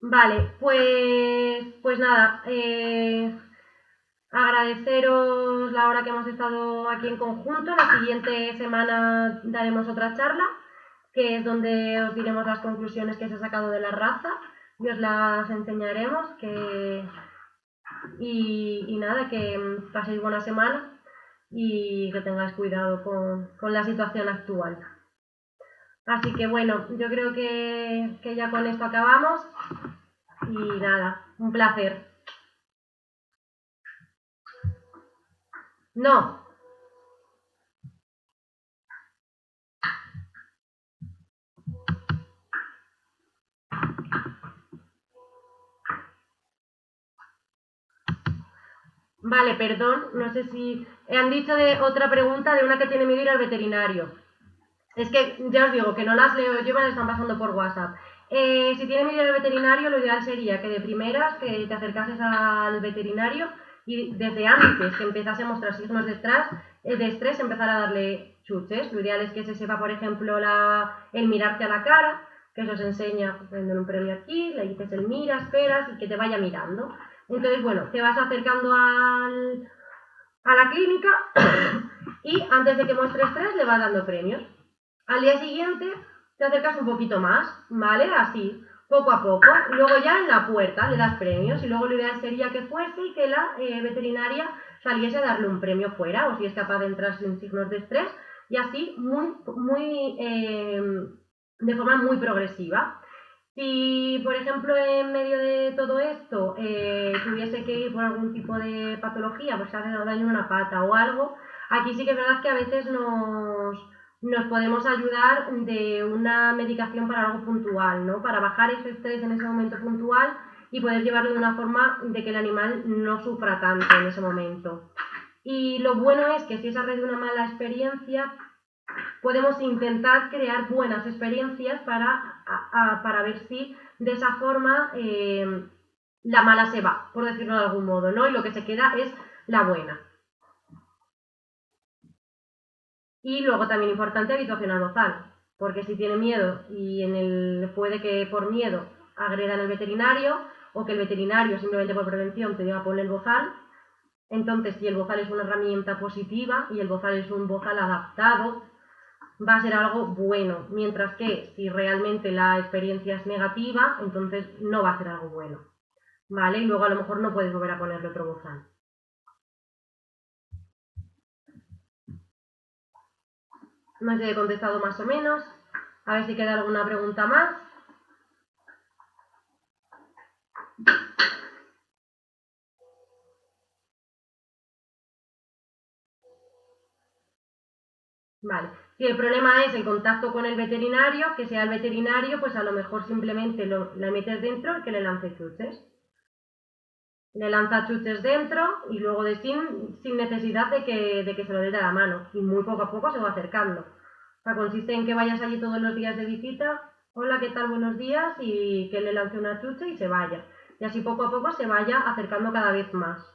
Vale, pues nada, agradeceros la hora que hemos estado aquí en conjunto. La siguiente semana daremos otra charla, que es donde os diremos las conclusiones que se ha sacado de la raza y os las enseñaremos. Y nada, que paséis buena semana y que tengáis cuidado con la situación actual. Así que bueno, yo creo que ya con esto acabamos y nada, un placer. No. Vale, perdón, no sé si... Han dicho de otra pregunta de una que tiene miedo ir al veterinario. Es que ya os digo que no las leo yo, me las están pasando por WhatsApp. Si tiene miedo ir al veterinario, lo ideal sería que de primeras que te acercases al veterinario y desde antes que empezase a mostrar signos de estrés empezar a darle chuches. Lo ideal es que se sepa, por ejemplo, el mirarte a la cara, que eso se enseña poniendo un premio aquí, le dices el mira, esperas y que te vaya mirando. Entonces, bueno, te vas acercando a la clínica y antes de que muestre estrés le vas dando premios. Al día siguiente te acercas un poquito más, ¿vale? Así, poco a poco. Luego ya en la puerta le das premios y luego lo ideal sería que fuese y que la veterinaria saliese a darle un premio fuera, o si es capaz de entrar sin signos de estrés, y así de forma muy progresiva. Si, por ejemplo, en medio de todo esto tuviese que ir por algún tipo de patología, pues se hace daño en una pata o algo, aquí sí que es verdad que a veces nos podemos ayudar de una medicación para algo puntual, ¿no? Para bajar ese estrés en ese momento puntual y poder llevarlo de una forma de que el animal no sufra tanto en ese momento. Y lo bueno es que si es a raíz de una mala experiencia, podemos intentar crear buenas experiencias para ver si de esa forma la mala se va, por decirlo de algún modo, ¿no? Y lo que se queda es la buena. Y luego también importante habituación al bozal, porque si tiene miedo y puede que por miedo agredan al veterinario o que el veterinario simplemente por prevención te diga ponle el bozal, entonces si el bozal es una herramienta positiva y el bozal es un bozal adaptado, va a ser algo bueno, mientras que si realmente la experiencia es negativa, entonces no va a ser algo bueno, ¿vale? Y luego a lo mejor no puedes volver a ponerle otro bozal. No sé si he contestado más o menos, a ver si queda alguna pregunta más. Vale, si el problema es el contacto con el veterinario, que sea el veterinario, pues a lo mejor simplemente le metes dentro y que le lance chuches. Le lanza chuches dentro y luego sin necesidad de que se lo dé de la mano. Y muy poco a poco se va acercando. O sea, consiste en que vayas allí todos los días de visita, hola, ¿qué tal? Buenos días, y que le lance una chucha y se vaya. Y así poco a poco se vaya acercando cada vez más.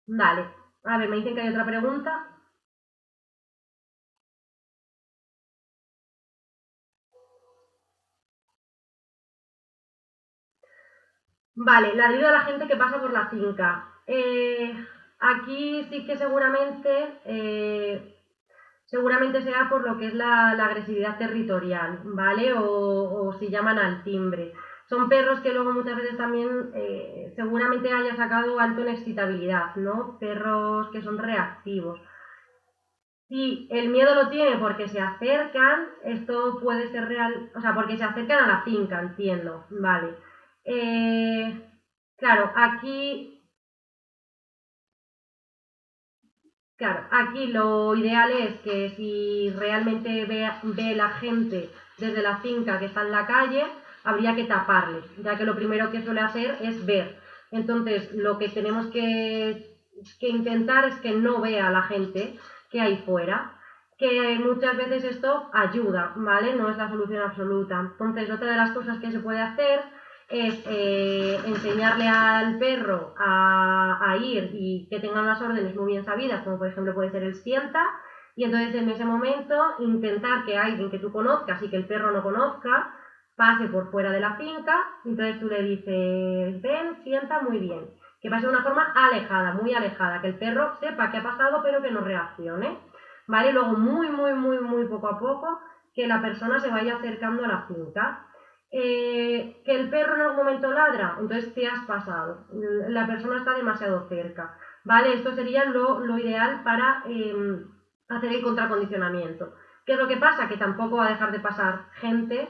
Vale, a ver, me dicen que hay otra pregunta. Vale, ladrido a la gente que pasa por la finca. Aquí sí que seguramente sea por lo que es la agresividad territorial, ¿vale? O si llaman al timbre. son perros que luego muchas veces también seguramente haya sacado alto en excitabilidad, ¿no? Perros que son reactivos. Si el miedo lo tiene porque se acercan, esto puede ser real, o sea, porque se acercan a la finca, entiendo, vale. Claro, aquí lo ideal es que si realmente ve la gente desde la finca que está en la calle, habría que taparle, ya que lo primero que suele hacer es ver. Entonces, lo que tenemos que intentar es que no vea a la gente que hay fuera, que muchas veces esto ayuda, ¿vale? No es la solución absoluta. Entonces, otra de las cosas que se puede hacer es enseñarle al perro a ir y que tenga unas órdenes muy bien sabidas, como por ejemplo puede ser el sienta, y entonces en ese momento intentar que alguien que tú conozcas y que el perro no conozca pase por fuera de la finca, entonces tú le dices, ven, sienta, muy bien, que pase de una forma alejada, muy alejada, que el perro sepa qué ha pasado pero que no reaccione, ¿vale? Luego muy poco a poco que la persona se vaya acercando a la finca. Que el perro en algún momento ladra, entonces te has pasado, la persona está demasiado cerca, ¿vale? Esto sería lo ideal para hacer el contracondicionamiento. ¿Qué es lo que pasa? Que tampoco va a dejar de pasar gente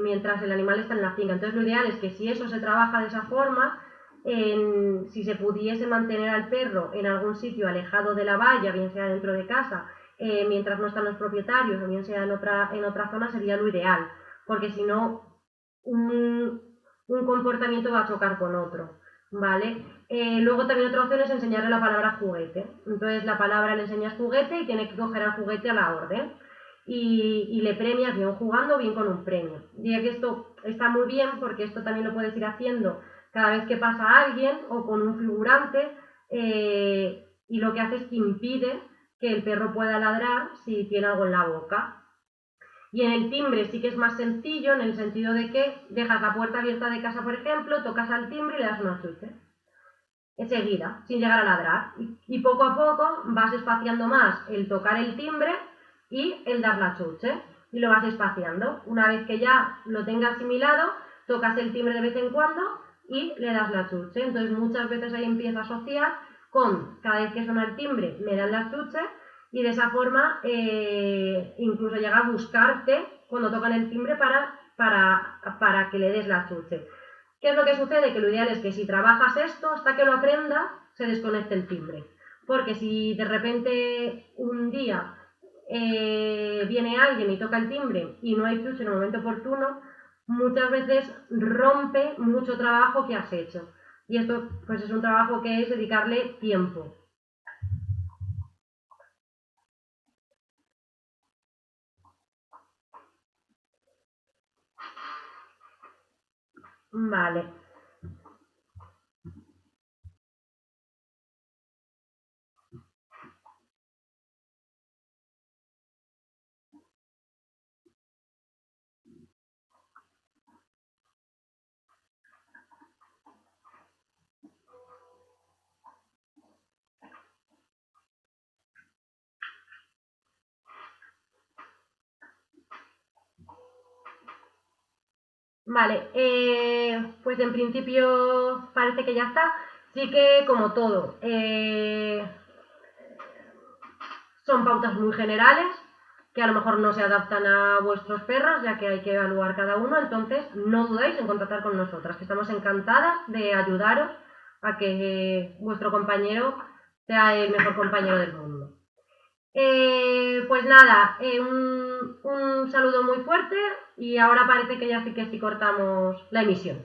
mientras el animal está en la finca, entonces lo ideal es que si eso se trabaja de esa forma, si se pudiese mantener al perro en algún sitio alejado de la valla, bien sea dentro de casa, mientras no están los propietarios, o bien sea en otra zona, sería lo ideal, porque si no, un comportamiento va a chocar con otro, ¿vale? Luego también otra opción es enseñarle la palabra juguete. Entonces la palabra le enseñas juguete y tiene que coger al juguete a la orden. Y le premias bien jugando, bien con un premio. Diría que esto está muy bien porque esto también lo puedes ir haciendo cada vez que pasa alguien o con un figurante y lo que hace es que impide que el perro pueda ladrar si tiene algo en la boca. Y en el timbre sí que es más sencillo, en el sentido de que dejas la puerta abierta de casa, por ejemplo, tocas al timbre y le das una chuche. Enseguida, sin llegar a ladrar. Y poco a poco vas espaciando más el tocar el timbre y el dar la chuche. Y lo vas espaciando. Una vez que ya lo tengas asimilado, tocas el timbre de vez en cuando y le das la chuche. Entonces muchas veces ahí empieza a asociar con cada vez que suena el timbre me dan la chuche, y de esa forma incluso llega a buscarte cuando tocan el timbre para que le des la chuche. ¿Qué es lo que sucede? Que lo ideal es que si trabajas esto, hasta que lo aprenda, se desconecte el timbre. Porque si de repente un día viene alguien y toca el timbre y no hay chuche en el momento oportuno, muchas veces rompe mucho trabajo que has hecho. Y esto pues es un trabajo que es dedicarle tiempo. Vale. Vale, pues en principio parece que ya está. Sí que como todo, son pautas muy generales que a lo mejor no se adaptan a vuestros perros, ya que hay que evaluar cada uno, entonces no dudéis en contactar con nosotras, que estamos encantadas de ayudaros a que vuestro compañero sea el mejor compañero del mundo. Pues nada, un saludo muy fuerte y ahora parece que ya sí que sí cortamos la emisión.